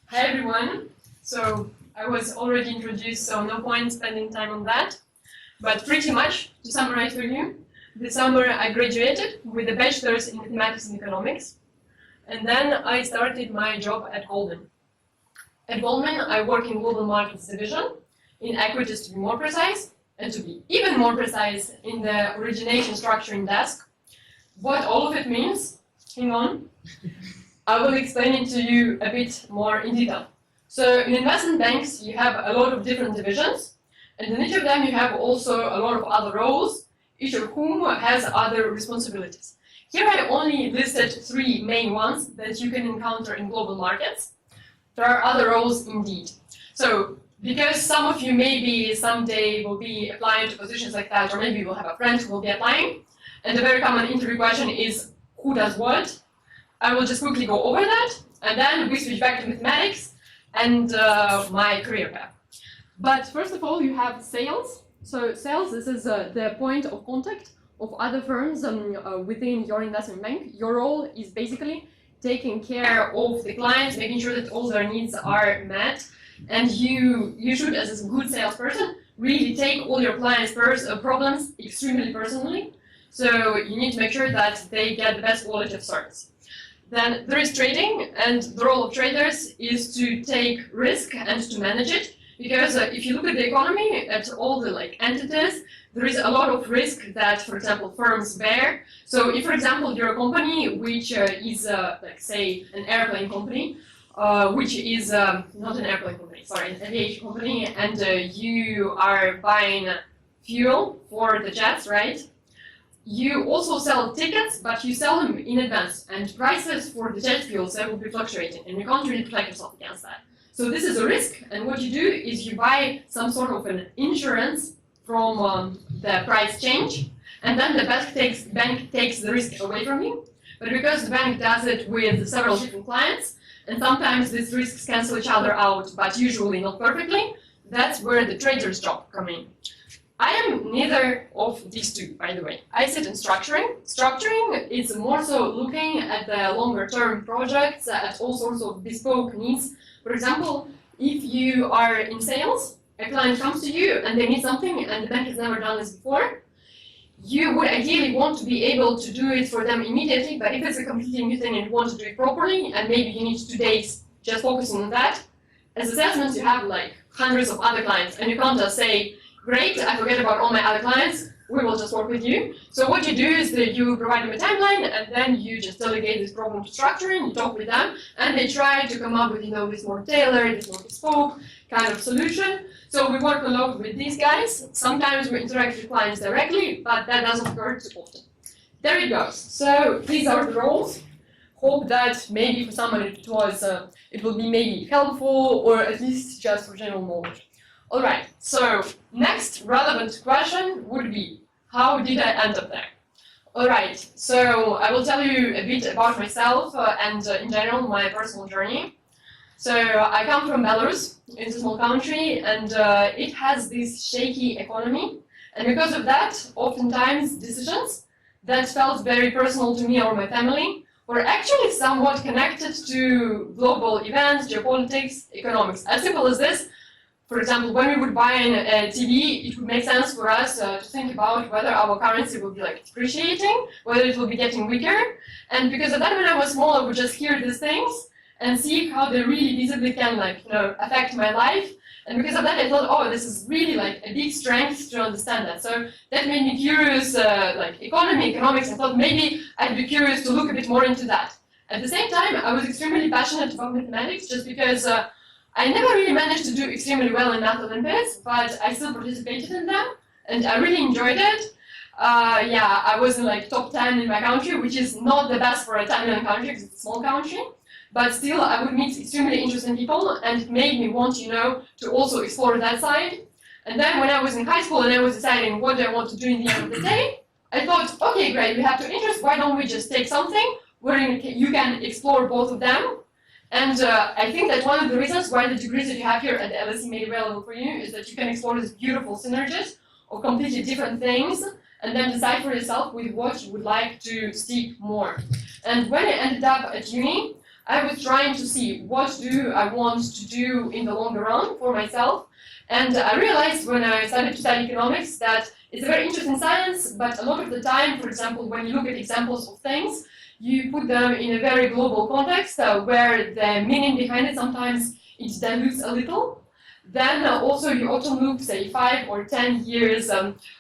Hi everyone. So I was already introduced, so no point spending time on that. But pretty much, to summarize for you, this summer I graduated with a bachelor's in mathematics and economics. And then I started my job at Goldman. At Goldman, I work in global markets division, in equities to be more precise, and to be even more precise in the origination structuring desk. What all of it means, hang on, I will explain it to you a bit more in detail. So in investment banks, you have a lot of different divisions, and in each of them you have also a lot of other roles, each of whom has other responsibilities. Here I only listed 3 main ones that you can encounter in global markets. There are other roles indeed. So, because some of you maybe someday will be applying to positions like that, or maybe you will have a friend who will be applying, and the very common interview question is, who does what? I will just quickly go over that, and then we switch back to mathematics and my career path. But first of all, you have sales. So sales, this is the point of contact of other firms within your investment bank. Your role is basically taking care of the clients, making sure that all their needs are met. And you should, as a good salesperson, really take all your clients' problems extremely personally. So you need to make sure that they get the best quality of service. Then there is trading, and the role of traders is to take risk and to manage it. Because if you look at the economy, at all the entities, there is a lot of risk that, for example, firms bear. So if, for example, you're a company which is, say, an airplane company, which is not an airplane company, sorry, an aviation company, and you are buying fuel for the jets, right? You also sell tickets, but you sell them in advance, and prices for the jet fuels, they will be fluctuating, and you can't really protect yourself against that. So this is a risk, and what you do is you buy some sort of an insurance from the price change, and then the bank takes the risk away from you. But because the bank does it with several different clients, and sometimes these risks cancel each other out, but usually not perfectly, that's where the trader's job comes in. I am neither of these two, by the way. I sit in structuring. Structuring is more so looking at the longer term projects, at all sorts of bespoke needs. For example, if you are in sales, a client comes to you and they need something and the bank has never done this before, you would ideally want to be able to do it for them immediately, but if it's a completely new thing and you want to do it properly, and maybe you need 2 days just focusing on that, as a salesman you have hundreds of other clients, and you can't just say, great, I forget about all my other clients, we will just work with you. So what you do is that you provide them a timeline, and then you just delegate this problem to structuring, you talk with them, and they try to come up with, this more tailored, this more bespoke kind of solution. So we work a lot with these guys. Sometimes we interact with clients directly, but that doesn't occur too often. There it goes. So these are the roles. Hope that maybe for someone it will be maybe helpful, or at least just for general knowledge. All right, so next relevant question would be, how did I end up there? All right, so I will tell you a bit about myself and in general my personal journey. So I come from Belarus. It's a small country, and it has this shaky economy. And because of that, oftentimes decisions that felt very personal to me or my family were actually somewhat connected to global events, geopolitics, economics. As simple as this. For example, when we would buy a TV, it would make sense for us to think about whether our currency will be depreciating, whether it will be getting weaker. And because of that, when I was small, I would just hear these things and see how they really visibly can affect my life. And because of that, I thought, oh, this is really a big strength to understand that. So that made me curious, economics. I thought maybe I'd be curious to look a bit more into that. At the same time, I was extremely passionate about mathematics, just because I never really managed to do extremely well in Math Olympiads, but I still participated in them, and I really enjoyed it. I was in top 10 in my country, which is not the best for a 10 million country, because it's a small country. But still, I would meet extremely interesting people, and it made me want, to also explore that side. And then when I was in high school and I was deciding what do I want to do in the end of the day, I thought, okay, great, we have two interests, why don't we just take something where you can explore both of them. And I think that one of the reasons why the degrees that you have here at the LSE made available for you is that you can explore these beautiful synergies of completely different things, and then decide for yourself with what you would like to stick more. And when I ended up at uni, I was trying to see what do I want to do in the longer run for myself. And I realized when I started to study economics that it's a very interesting science, but a lot of the time, for example, when you look at examples of things, you put them in a very global context where the meaning behind it sometimes it dilutes a little. Then also you often look, say, 5 or 10 years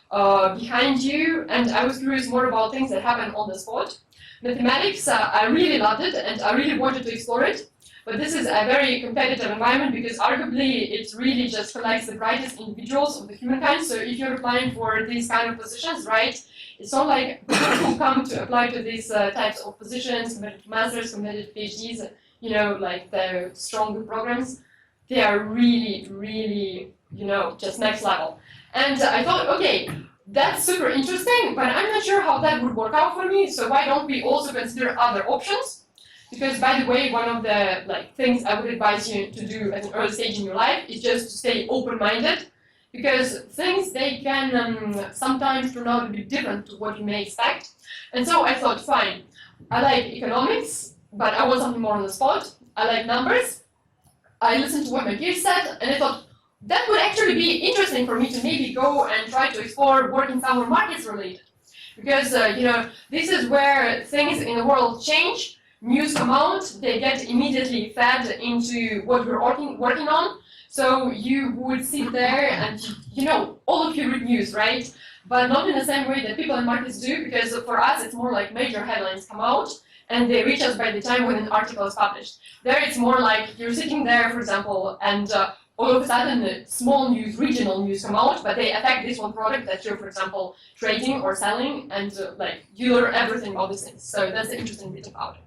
behind you, and I was curious more about things that happen on the spot. Mathematics, I really loved it, and I really wanted to explore it, but this is a very competitive environment because arguably it really just collects the brightest individuals of the humankind. So if you're applying for these kind of positions, right, It's not like people who come to apply to these types of positions, committed masters, committed PhDs, you know, like the stronger programs, they are really, really, you know, just next level. And I thought, okay, that's super interesting, but I'm not sure how that would work out for me, so why don't we also consider other options? Because by the way, one of the things I would advise you to do at an early stage in your life is just to stay open-minded, because things, they can sometimes turn out a bit different to what you may expect. And so I thought, fine, I like economics, but I want something more on the spot. I like numbers. I listened to what my peers said, and I thought, that would actually be interesting for me to maybe go and try to explore working somewhere markets related. Because, you know, this is where things in the world change, news come out, they get immediately fed into what we're working on. So you would sit there and, you know, all of you read news, right? But not in the same way that people in markets do, because for us it's more like major headlines come out and they reach us by the time when an article is published. There it's more like you're sitting there, for example, and all of a sudden small news, regional news come out, but they affect this one product that you're, for example, trading or selling, and you learn everything about these things. So that's the interesting bit about it.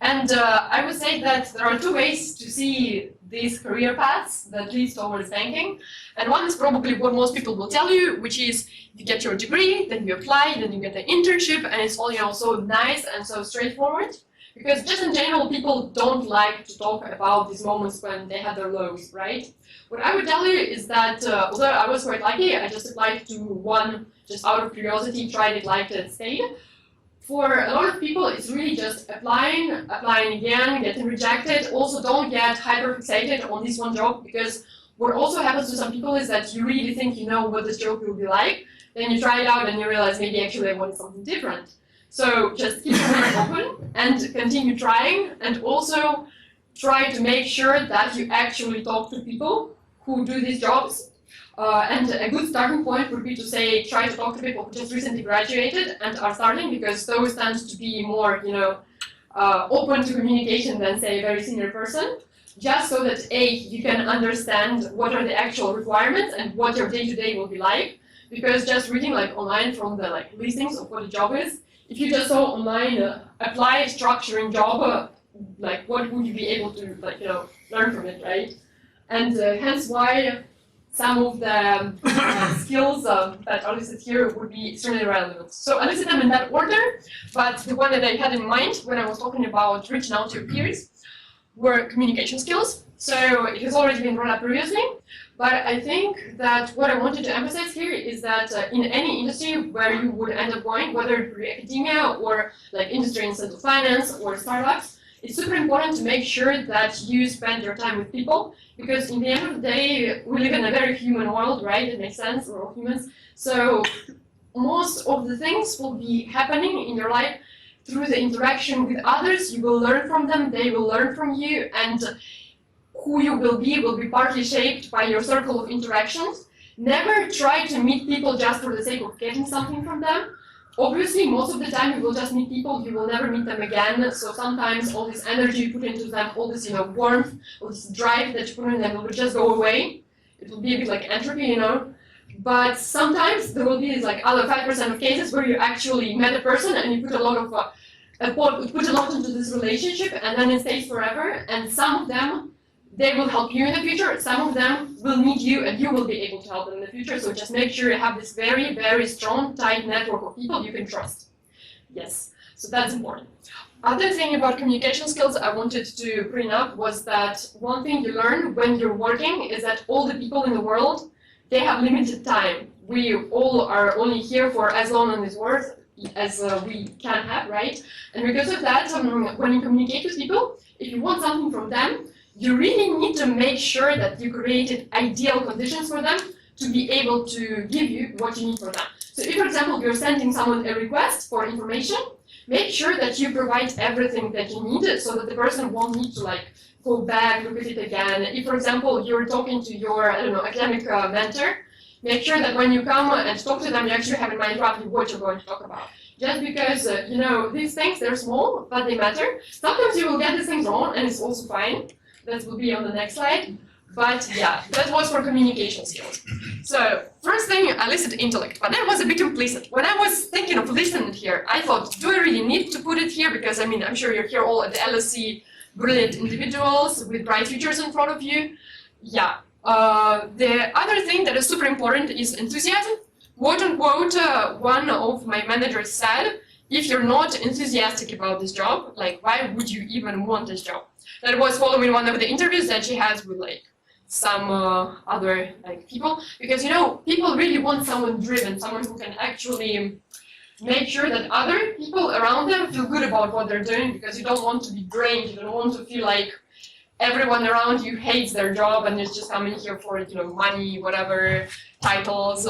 And I would say that there are two ways to see these career paths that lead towards banking. And one is probably what most people will tell you, which is you get your degree, then you apply, then you get an internship, and it's all, you know, so nice and so straightforward. Because just in general, people don't like to talk about these moments when they had their lows, right? What I would tell you is that, although I was quite lucky, I just applied to one just out of curiosity, tried it, liked it, stayed. For a lot of people, it's really just applying again, getting rejected. Also, don't get hyper-fixated on this one job, because what also happens to some people is that you really think you know what this job will be like, then you try it out and you realize maybe actually I wanted something different. So just keep your mind open and continue trying, and also try to make sure that you actually talk to people who do these jobs. And a good starting point would be to say, try to talk to people who just recently graduated and are starting, because those tend to be more, you know, open to communication than, say, a very senior person. Just so that A, you can understand what are the actual requirements and what your day-to-day will be like. Because just reading online from the listings of what a job is, if you just saw online apply structuring job, what would you be able to learn from it, right? And hence why some of the skills that are listed here would be extremely relevant. So I listed them in that order, but the one that I had in mind when I was talking about reaching out to your peers were communication skills. So it has already been brought up previously, but I think that what I wanted to emphasize here is that in any industry where you would end up going, whether it be academia or industry incentive finance or startups, it's super important to make sure that you spend your time with people, because in the end of the day, we live in a very human world, right? It makes sense, we're all humans. So most of the things will be happening in your life through the interaction with others. You will learn from them, they will learn from you, and who you will be partly shaped by your circle of interactions. Never try to meet people just for the sake of getting something from them. Obviously, most of the time you will just meet people, you will never meet them again. So sometimes all this energy you put into them, all this warmth, all this drive that you put in them will just go away. It will be a bit like entropy, you know. But sometimes there will be these other 5% of cases where you actually met a person and you put a lot into this relationship, and then it stays forever. And some of them, they will help you in the future. Some of them will need you, and you will be able to help them in the future. So just make sure you have this very, very strong, tight network of people you can trust. Yes, so that's important. Other thing about communication skills I wanted to bring up was that one thing you learn when you're working is that all the people in the world, they have limited time. We all are only here for as long on this earth as we can have, right? And because of that, when you communicate with people, if you want something from them, you really need to make sure that you created ideal conditions for them to be able to give you what you need for them. So if, for example, you're sending someone a request for information, make sure that you provide everything that you need so that the person won't need to go back, look at it again. If, for example, you're talking to your, academic mentor, make sure that when you come and talk to them, you actually have in mind roughly what you're going to talk about. Just because, these things, they're small, but they matter. Sometimes you will get these things wrong, and it's also fine. That will be on the next slide. But yeah, that was for communication skills. So first thing, I listed intellect, but that was a bit implicit. When I was thinking of listing it here, I thought, do I really need to put it here? Because I mean, I'm sure you're here all at the LSE, brilliant individuals with bright futures in front of you. Yeah. The other thing that is super important is enthusiasm. Quote unquote, one of my managers said, if you're not enthusiastic about this job, like why would you even want this job? That was following one of the interviews that she has with like some other like people, because you know, people really want someone driven, someone who can actually make sure that other people around them feel good about what they're doing, because you don't want to be drained, you don't want to feel like everyone around you hates their job and is just coming here for, you know, money, whatever, titles.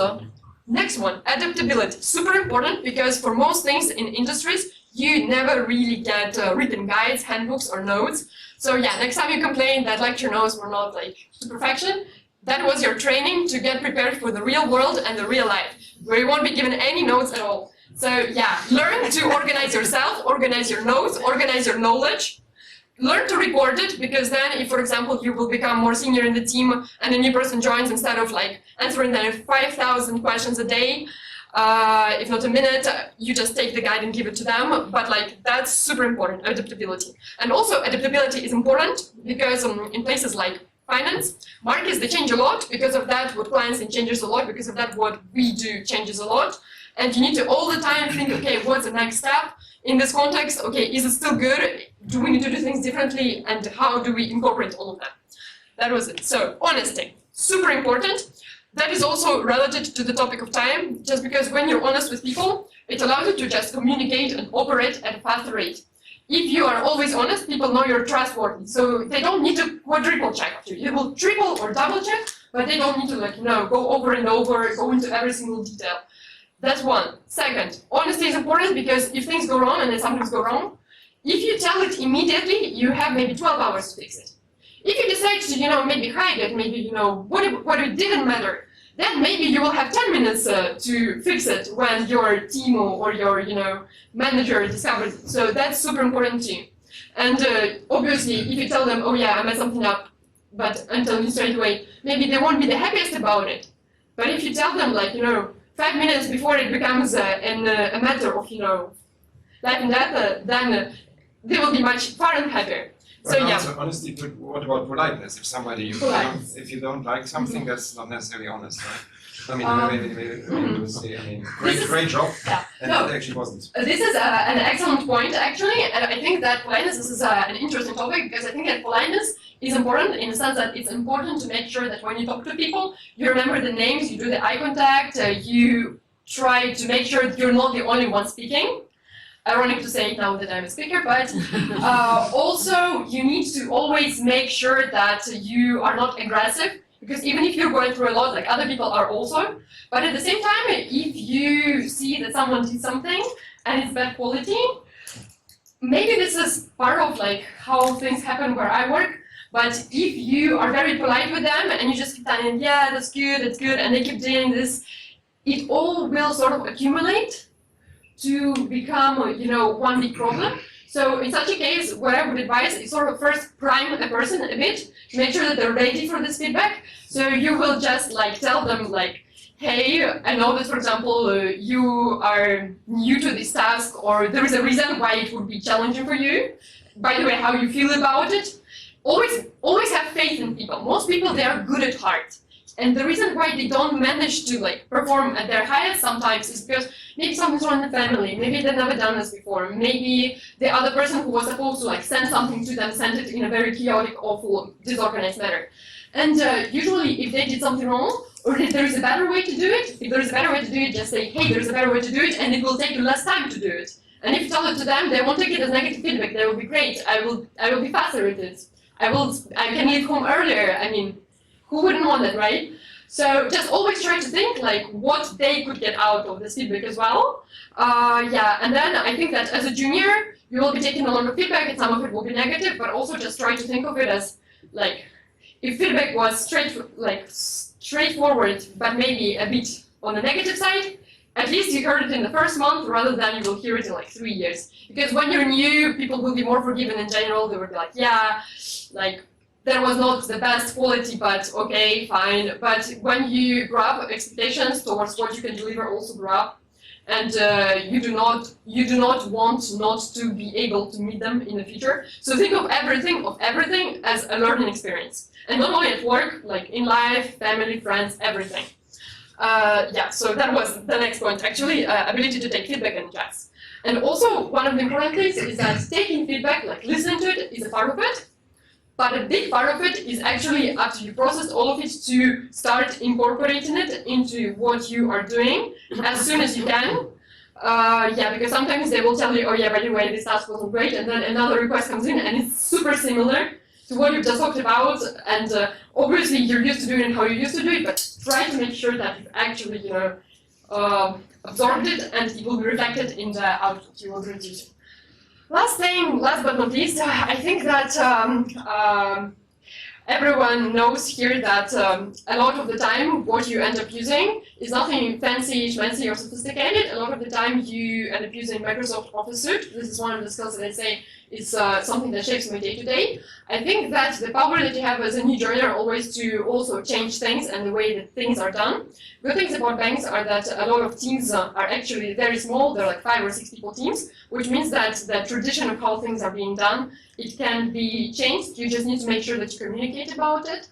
Next one, adaptability. Super important, because for most things in industries, you never really get written guides, handbooks, or notes. So yeah, next time you complain that lecture notes were not like to perfection, that was your training to get prepared for the real world and the real life, where you won't be given any notes at all. So yeah, learn to organize yourself, organize your notes, organize your knowledge. Learn to record it, because then if, for example, you will become more senior in the team and a new person joins, instead of like answering them 5,000 questions a day, if not a minute, you just take the guide and give it to them. But like, that's super important, adaptability. And also adaptability is important because in places like finance, markets, they change a lot. Because of that, what clients think changes a lot. Because of that, what we do changes a lot. And you need to all the time think, okay, what's the next step? In this context, okay, is it still good? Do we need to do things differently? And how do we incorporate all of that? That was it. So, honesty, super important. That is also related to the topic of time, just because when you're honest with people, it allows you to just communicate and operate at a faster rate. If you are always honest, people know you're trustworthy. So they don't need to quadruple check after you. They will triple or double check, but they don't need to like, you know, go over and over, go into every single detail. That's one. Second, honesty is important, because if things go wrong, and they sometimes go wrong, if you tell it immediately, you have maybe 12 hours to fix it. If you decide to, you know, maybe hide it, maybe, you know, what if it didn't matter, then maybe you will have 10 minutes to fix it when your team or your, you know, manager discovers it. So that's super important too. And obviously, if you tell them, oh yeah, I messed something up, but and tell you straight away, maybe they won't be the happiest about it. But if you tell them, like, you know, 5 minutes before it becomes a matter of, you know, life and death, then they will be much far and happier. But So also, yeah. honestly, what about politeness? If somebody, if you don't like something, that's not necessarily honest, right? I mean, maybe you would say, I mean, great job, Yeah. and No. it actually wasn't. This is an excellent point, actually, and I think that politeness is an interesting topic, because I think that politeness is important in the sense that it's important to make sure that when you talk to people, you remember the names, you do the eye contact, you try to make sure that you're not the only one speaking. Ironic to say it now that I'm a speaker, but also you need to always make sure that you are not aggressive, because even if you're going through a lot, like other people are also, but at the same time, if you see that someone did something and it's bad quality, maybe this is part of like how things happen where I work, but if you are very polite with them and you just keep telling, yeah, that's good, and they keep doing this, it all will sort of accumulate to become, you know, one big problem. So in such a case, what I would advise is sort of first prime a person a bit, to make sure that they're ready for this feedback. So you will just like tell them like, hey, I know that, for example, you are new to this task, or there is a reason why it would be challenging for you. By the way, how you feel about it. Always have faith in people. Most people, they are good at heart. And the reason why they don't manage to like perform at their highest sometimes is because maybe something's wrong in the family, maybe they've never done this before, maybe the other person who was supposed to like send something to them sent it in a very chaotic, awful, disorganized manner. And usually if they did something wrong, or if there is a better way to do it, just say, hey, there's a better way to do it, and it will take you less time to do it. And if you tell it to them, they won't take it as negative feedback. They will be great. I will be faster at it. I can leave home earlier. I mean, who wouldn't want that, right? So just always try to think like what they could get out of this feedback as well. Yeah, and then I think that as a junior, you will be taking a lot of feedback, and some of it will be negative, but also just try to think of it as like, if feedback was straightforward, but maybe a bit on the negative side, at least you heard it in the first month rather than you will hear it in like 3 years. Because when you're new, people will be more forgiving in general. They will be like, yeah, like that was not the best quality, but okay, fine. But when you grow up, expectations towards what you can deliver also grow up, and you do not want not to be able to meet them in the future. So think of everything as a learning experience, and not only at work, like in life, family, friends, everything. Yeah, so that was the next point, actually, ability to take feedback and adjust. And also, one of the important things is that taking feedback, like listening to it, is a part of it. But a big part of it is actually, after you process all of it, to start incorporating it into what you are doing as soon as you can. Yeah, because sometimes they will tell you, oh yeah, by the way, this task wasn't great, and then another request comes in and it's super similar to what you've just talked about, and obviously you're used to doing it how you used to do it, but try to make sure that you've actually, absorbed it and it will be reflected in the output you will produce. Last but not least, I think that everyone knows here that a lot of the time what you end up using is nothing fancy, schmancy, or sophisticated. A lot of the time you end up using Microsoft Office Suite. This is one of the skills that I say is something that shapes my day-to-day. I think that the power that you have as a new joiner always to also change things and the way that things are done. Good things about banks are that a lot of teams are actually very small. They're like 5 or 6 people teams, which means that the tradition of how things are being done, it can be changed. You just need to make sure that you communicate about it.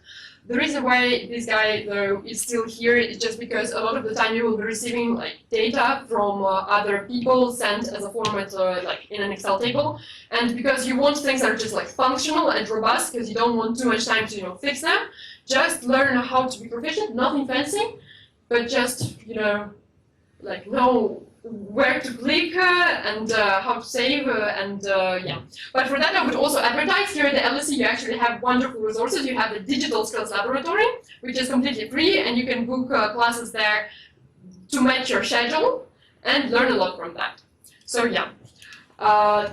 The reason why this guy though is still here is just because a lot of the time you will be receiving like data from other people sent as a format like in an Excel table, and because you want things that are just like functional and robust, because you don't want too much time to fix them. Just learn how to be proficient, nothing fancy, but just like know where to click and how to save and yeah. But for that I would also advertise here at the LSE you actually have wonderful resources. You have the Digital Skills Laboratory, which is completely free, and you can book classes there to match your schedule and learn a lot from that. So yeah,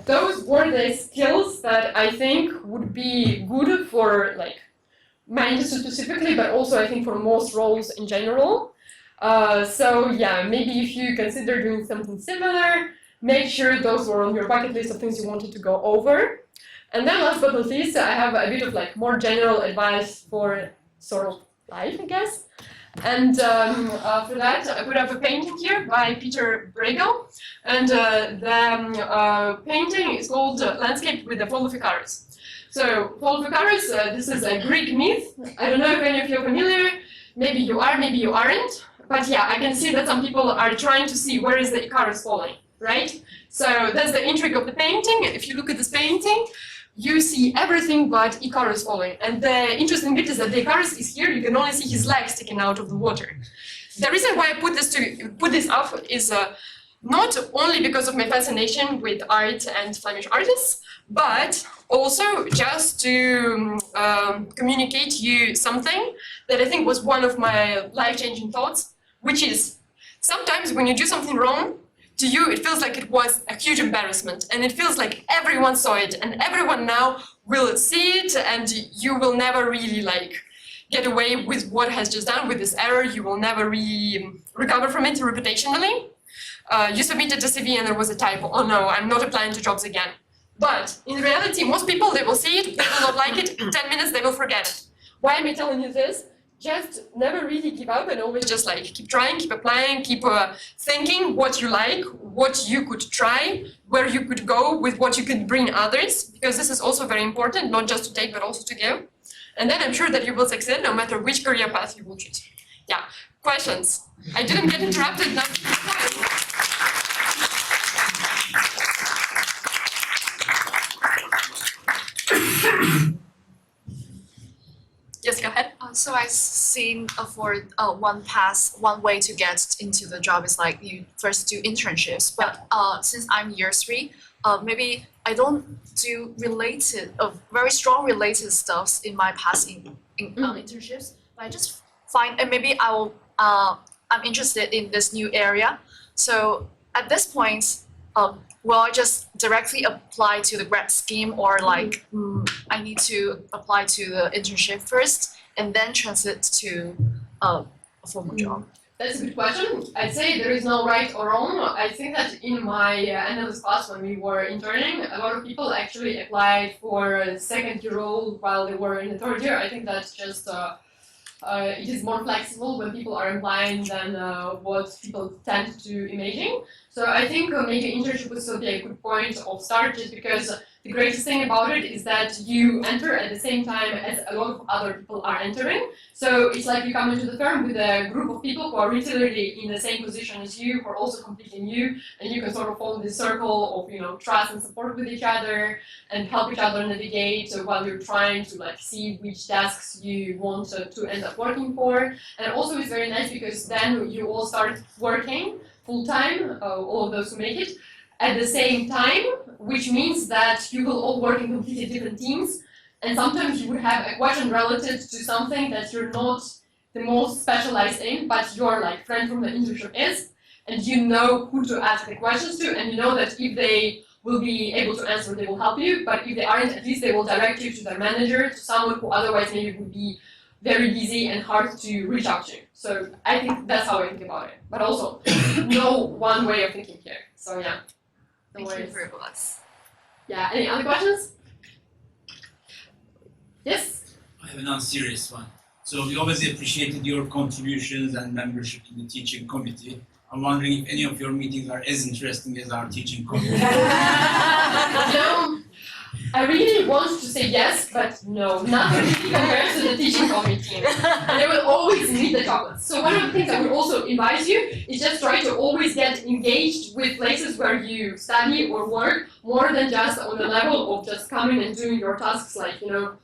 those were the skills that I think would be good for like my industry specifically, but also I think for most roles in general. So yeah, maybe if you consider doing something similar, make sure those were on your bucket list of things you wanted to go over. And then last but not least, I have a bit of like more general advice for sort of life, I guess. And for that, I put up a painting here by Peter Bruegel, and the painting is called Landscape with the Fall of Icarus. So, Fall of Icarus, this is a Greek myth. I don't know if any of you are familiar. Maybe you are, maybe you aren't. But yeah, I can see that some people are trying to see where is the Icarus falling, right? So that's the intrigue of the painting. If you look at this painting, you see everything but Icarus falling. And the interesting bit is that the Icarus is here. You can only see his legs sticking out of the water. The reason why I put this up is not only because of my fascination with art and Flemish artists, but also just to communicate you something that I think was one of my life-changing thoughts, which is sometimes when you do something wrong, to you it feels like it was a huge embarrassment, and it feels like everyone saw it and everyone now will see it, and you will never really like get away with what has just done with this error. You will never recover from it reputationally. You submitted a CV and there was a typo. Oh no, I'm not applying to jobs again. But in reality, most people, they will see it, they will not like it, in 10 minutes they will forget it. Why am I telling you this? Just never really give up and always just like keep trying, keep applying, keep thinking what you like, what you could try, where you could go with what you could bring others, because this is also very important, not just to take but also to give. And then I'm sure that you will succeed no matter which career path you will choose. Yeah, questions? I didn't get interrupted now. Yes, go ahead. So I've seen for one way to get into the job is like you first do internships. But since I'm year 3, maybe I don't do very strong related stuffs in my past internships. But I just find, and maybe I'm interested in this new area. So at this point, will I just directly apply to the grad scheme, or like I need to apply to the internship first and then transit to a formal job? That's a good question. I'd say there is no right or wrong. I think that in my analysis class when we were interning, a lot of people actually applied for a second year role while they were in the third year. I think that's just it is more flexible when people are applying than what people tend to imagine. So I think maybe internship would still be a good point of start, just because the greatest thing about it is that you enter at the same time as a lot of other people are entering. So it's like you come into the firm with a group of people who are literally in the same position as you, who are also completely new, and you can sort of form this circle of, you know, trust and support with each other and help each other navigate while you're trying to like see which tasks you want to end up working for. And also it's very nice because then you all start working full-time, all of those who make it, at the same time, which means that you will all work in completely different teams, and sometimes you would have a question related to something that you're not the most specialized in, but your like friend from the internship is, and you know who to ask the questions to, and you know that if they will be able to answer, they will help you, but if they aren't, at least they will direct you to their manager, to someone who otherwise maybe would be very busy and hard to reach out to. So I think that's how I think about it. But also, no one way of thinking here. So yeah. No Thank you worries. for us. Yeah, any other questions? Yes? I have an unserious one. So we obviously appreciated your contributions and membership in the teaching committee. I'm wondering if any of your meetings are as interesting as our teaching committee. You know, I really want to say yes, but no, nothing really compares to the teaching committee. And they will always need the chocolates. So one of the things I would also advise you is just try to always get engaged with places where you study or work, more than just on the level of just coming and doing your tasks, like, you know,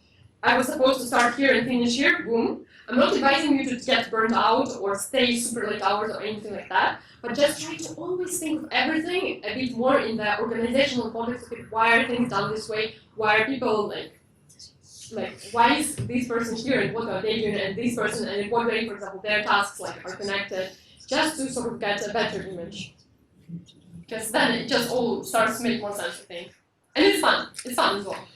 I was supposed to start here and finish here, boom. I'm not advising you to get burnt out or stay super late hours or anything like that, but just try to always think of everything a bit more in the organizational context of it. Why are things done this way? Why are people like why is this person here and what are they doing, and this person, and in what way, for example, their tasks like are connected, just to sort of get a better image. Because then it just all starts to make more sense, I think. And it's fun as well.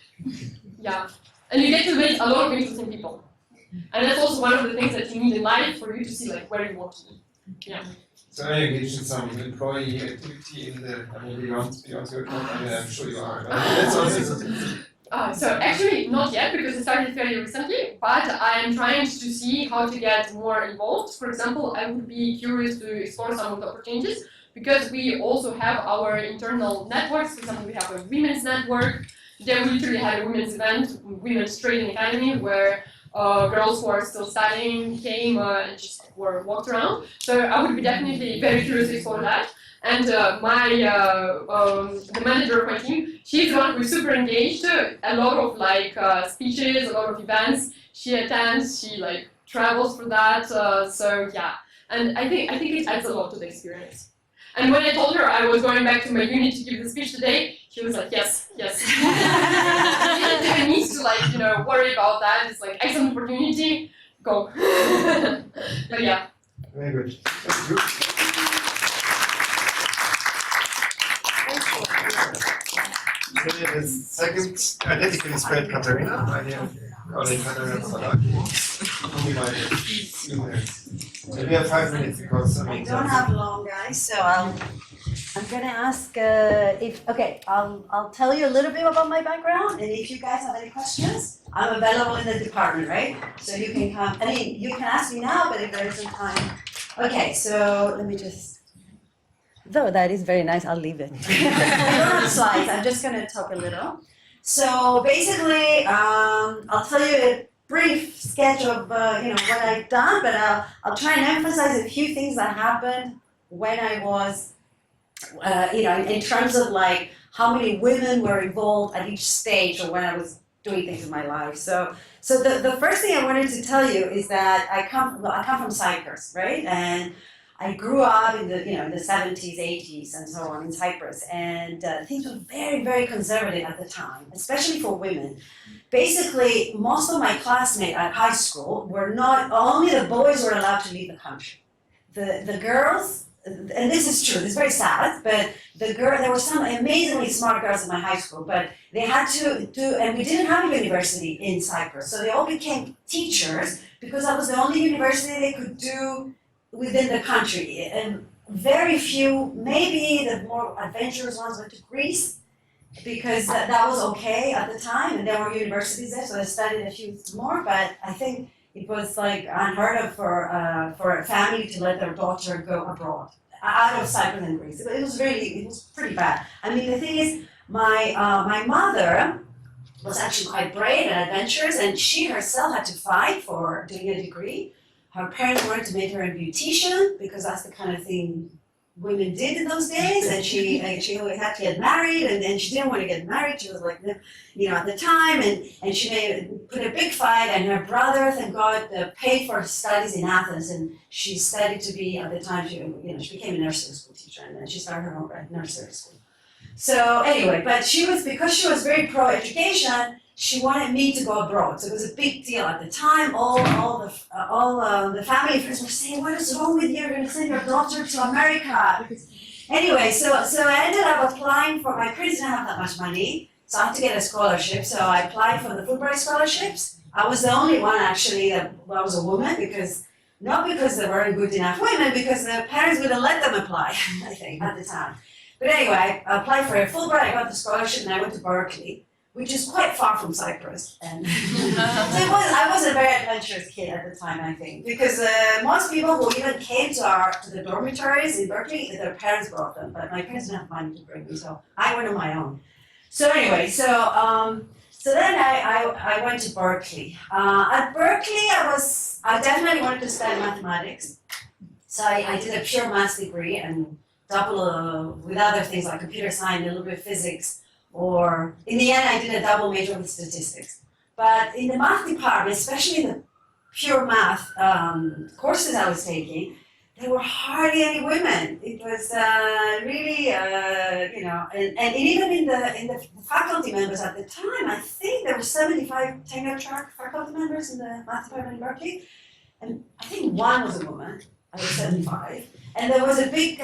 Yeah. And you get to meet a lot of interesting people. And that's also one of the things that you need in life for you to see like where you want to be. Yeah. So are you engaged in some employee activity in the beyond your job? I mean, I'm sure you are. That's also So actually not yet, because it started fairly recently, but I am trying to see how to get more involved. For example, I would be curious to explore some of the opportunities, because we also have our internal networks. For example, we have a women's network. Today we literally had a women's event, Women's Trading Academy, where girls who are still studying came and just were walked around. So I would be definitely very curious to explore that. And the manager of my team, she's the one who's super engaged. A lot of like speeches, a lot of events she attends. She like travels for that. So yeah, and I think it adds a lot to the experience. And when I told her I was going back to my uni to give the speech today, she was like, yes. I need to like, you know, worry about that. It's like excellent opportunity, go. But yeah. very good. Thank you. So the second identically spread Katharina, meine Kollegin Katharina Only my we have 5 minutes because I don't have long, guys, so I'm gonna ask I'll tell you a little bit about my background, and if you guys have any questions, I'm available in the department, right? So you can come, I mean, you can ask me now, but if there isn't time. Okay, so let me just, though that is very nice, I'll leave it. I don't have slides, I'm just gonna talk a little. So basically, I'll tell you a brief sketch of what I've done, but I'll try and emphasize a few things that happened when I was, in terms of like how many women were involved at each stage or when I was doing things in my life. So the first thing I wanted to tell you is that I come from Cyprus, right? And I grew up in the the 70s, 80s, and so on in Cyprus, and things were very, very conservative at the time, especially for women. Basically, most of my classmates at high school were not, only the boys were allowed to leave the country. The girls, and this is true, this is very sad, but there were some amazingly smart girls in my high school, but they had to do, and we didn't have a university in Cyprus, so they all became teachers because that was the only university they could do within the country. And very few, maybe the more adventurous ones went to Greece, because that was okay at the time, and there were universities there, so I studied a few more, but I think it was like unheard of for a family to let their daughter go abroad, out of Cyprus and Greece. It was pretty bad. I mean, the thing is, my mother was actually quite brave and adventurous, and she herself had to fight for doing a degree. Her parents wanted to make her a beautician, because that's the kind of thing women did in those days, and she had to get married, and then she didn't want to get married. She was like, at the time, and she put a big fight, and her brother, thank God, paid for her studies in Athens, and she studied to be, at the time, she became a nursery school teacher, and then she started her own nursery school. So anyway, but because she was very pro-education, she wanted me to go abroad. So it was a big deal at the time. All the family friends were saying, "What is wrong with you? You're going to send your daughter to America." Anyway, so I ended up applying for. My parents didn't have that much money, so I had to get a scholarship. So I applied for the Fulbright scholarships. I was the only one actually that was a woman, not because there weren't good enough women, because the parents wouldn't let them apply. I think at the time. But anyway, I applied for a Fulbright. I got the scholarship, and I went to Berkeley, which is quite far from Cyprus. And so I was a very adventurous kid at the time, I think, because most people who even came to the dormitories in Berkeley, their parents brought them, but my parents didn't have money to bring me, so I went on my own. So anyway, so then I went to Berkeley. At Berkeley, I definitely wanted to study mathematics, so I did a pure maths degree and double with other things like computer science, a little bit of physics. Or in the end, I did a double major with statistics. But in the math department, especially in the pure math courses I was taking, there were hardly any women. It was really, and even in the faculty members at the time, I think there were 75 tenure-track faculty members in the math department in Berkeley, and I think one was a woman. I was 75, and there was a big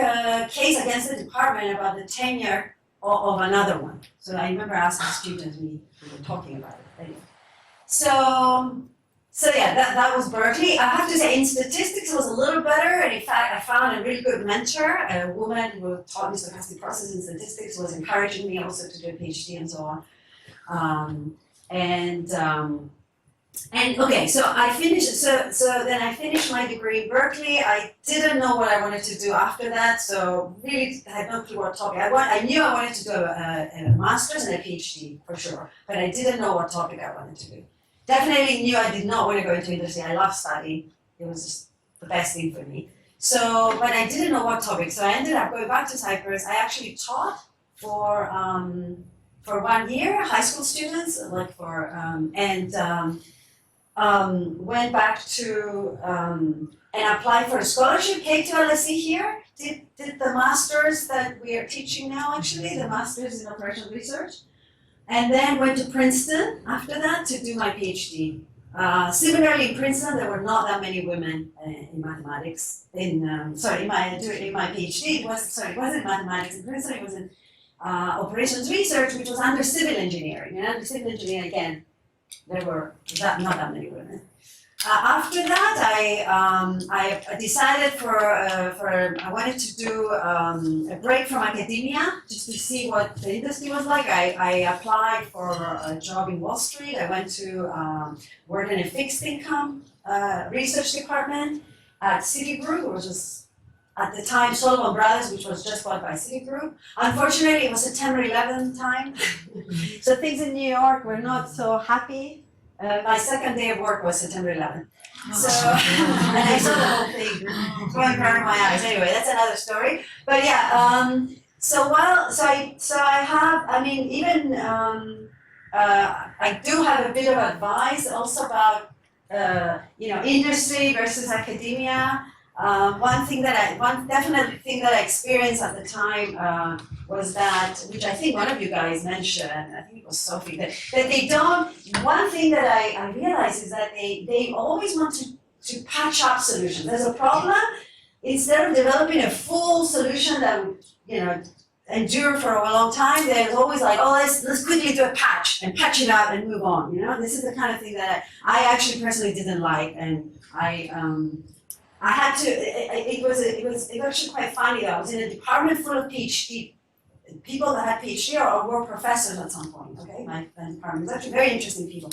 case against the department about the tenure of another one. So I remember asking students, we were talking about it. Anyway. So yeah, that was Berkeley. I have to say, in statistics it was a little better, and in fact I found a really good mentor, a woman who taught me stochastic processes in statistics, was encouraging me also to do a PhD and so on. And okay, so I finished. So then I finished my degree in Berkeley. I didn't know what I wanted to do after that. So really, I had no clue what topic. I knew I wanted to do a master's and a PhD for sure, but I didn't know what topic I wanted to do. Definitely knew I did not want to go into industry. I love studying. It was just the best thing for me. So, but I didn't know what topic. So I ended up going back to Cyprus. I actually taught for 1 year, high school students, went back to and applied for a scholarship, came to LSE here, did the masters that we are teaching now actually, the masters in operational research, and then went to Princeton after that to do my PhD. Similarly in Princeton there were not that many women in mathematics, in my PhD, it wasn't mathematics in Princeton, it was in operations research, which was under civil engineering, and under civil engineering again, there were not that many women. After that, I decided I wanted to do a break from academia just to see what the industry was like. I applied for a job in Wall Street. I went to work in a fixed income research department at Citigroup, which was at the time Solomon Brothers, which was just bought by Citigroup. Unfortunately, it was September 11 time, so things in New York were not so happy. My second day of work was September 11th. So, and I saw the whole thing going around my eyes. Anyway, that's another story. But yeah, I do have a bit of advice also about industry versus academia. One definite thing that I experienced at the time was that, which I think one of you guys mentioned, I think it was Sophie, that they don't, one thing that I realized is that they always want to patch up solutions. There's a problem, instead of developing a full solution that would, endure for a long time, there's always like, oh, let's quickly do a patch and patch it up and move on. This is the kind of thing that I actually personally didn't like, and I had to, it was actually quite funny though. I was in a department full of PhD, people that had PhD or were professors at some point, okay? My department was actually very interesting people.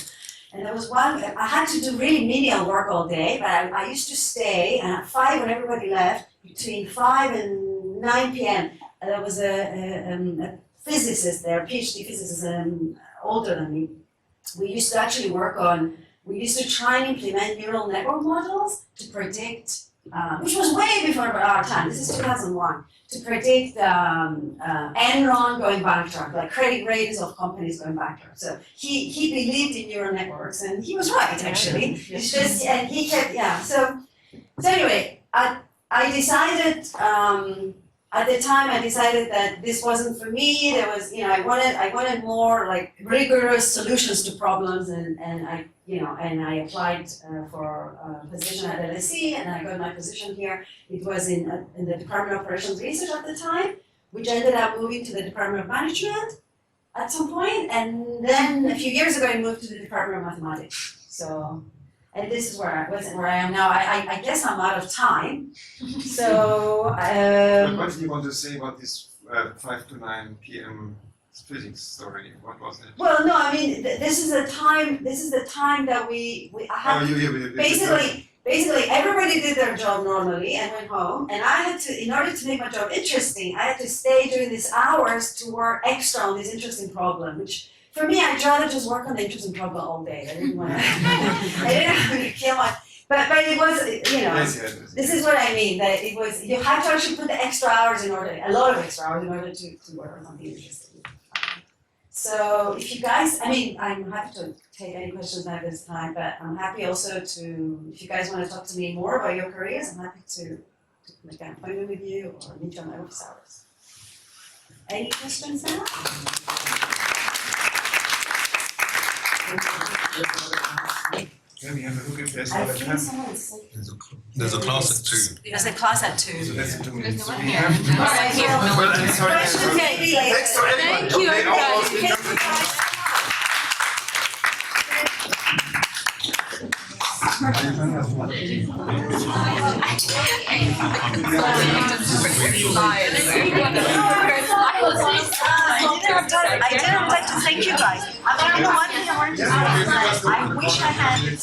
And there was one, I had to do really menial work all day, but I used to stay, and at 5 when everybody left, between 5 and 9 p.m., there was a physicist there, a PhD physicist, older than me. We used to actually we used to try and implement neural network models to predict, which was way before our time, this is 2001, to predict Enron going bankrupt, like credit ratings of companies going bankrupt. So he believed in neural networks, and he was right actually. It's just, and he kept, yeah. So anyway, I decided, at the time I decided that this wasn't for me. There was, I wanted more like rigorous solutions to problems, and I applied for a position at LSE, and I got my position here. It was in the Department of Operations Research at the time, which ended up moving to the Department of Management at some point, and then a few years ago I moved to the Department of Mathematics. So, and this is where I am now. I guess I'm out of time. So. What do you want to say about this 5 to 9 p.m. physics story? What was it? Well, no, I mean, this is the time that we I had, basically everybody did their job normally and went home, and I had to, in order to make my job interesting, I had to stay during these hours to work extra on this interesting problem, which for me, I'd rather just work on the interesting problem all day. I didn't want to, I didn't have to kill my, but it was, this is what I mean, that it was, you have to actually put the extra hours a lot of extra hours in order to work on something interesting. So if you guys, I'm happy to take any questions at this time, but I'm happy also to, if you guys want to talk to me more about your careers, I'm happy to make an appointment with you or meet you on my office hours. Any questions now? Can we have a look if there's I another think class? someone is sick. There's a class at 2. There's a class at 2. So that's in 2 minutes. no one So we here. have to- Well, I'm sorry. Questions maybe later. Thanks to everyone. Thank you, Okay, all everybody. those- I didn't like to thank you guys. The one thing I wanted to say is that I wish I had you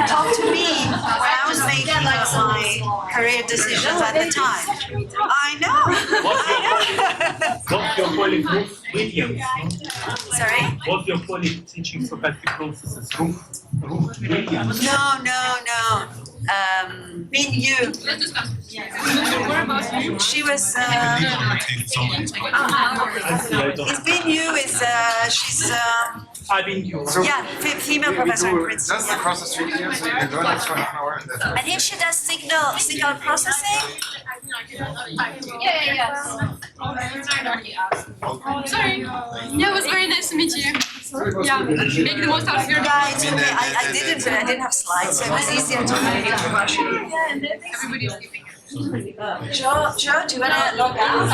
talk to me when I was making my career decisions at the time. I know. What's your colleague Williams? Sorry? What's your colleague teaching stochastic processes? Ruth Williams. No. Bin Yu. She was. It's Bin Yu is she's I've been you. yeah, female professor in Princeton. Just across the street here, so you can go next for an hour and that's I think she does signal processing. Yeah. Sorry. Yeah, it was very nice to meet you. Yeah, make the most out of your Yeah, it's okay. I didn't have slides, so it was easier to make it to rush. Everybody's leaving. Joe, do you wanna log out?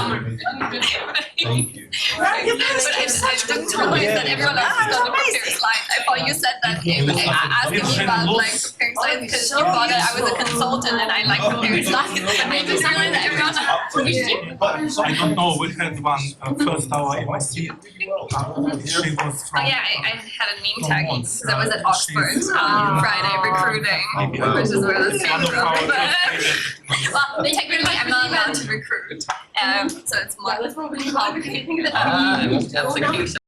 Thank you. Well, you guys But I keep such good didn't realize that everyone else was gonna prepare slides. I thought you said that asking me about like preparing slides because you thought that I was a consultant and I like preparing slides. But I just realized that everyone else. I don't know, we had one first hour MIC. She was from. Oh yeah, I had a name tagging because I was at Oxford Friday recruiting, which is where this came from. Well, technically I'm not allowed to recruit, so it's more complicated execution.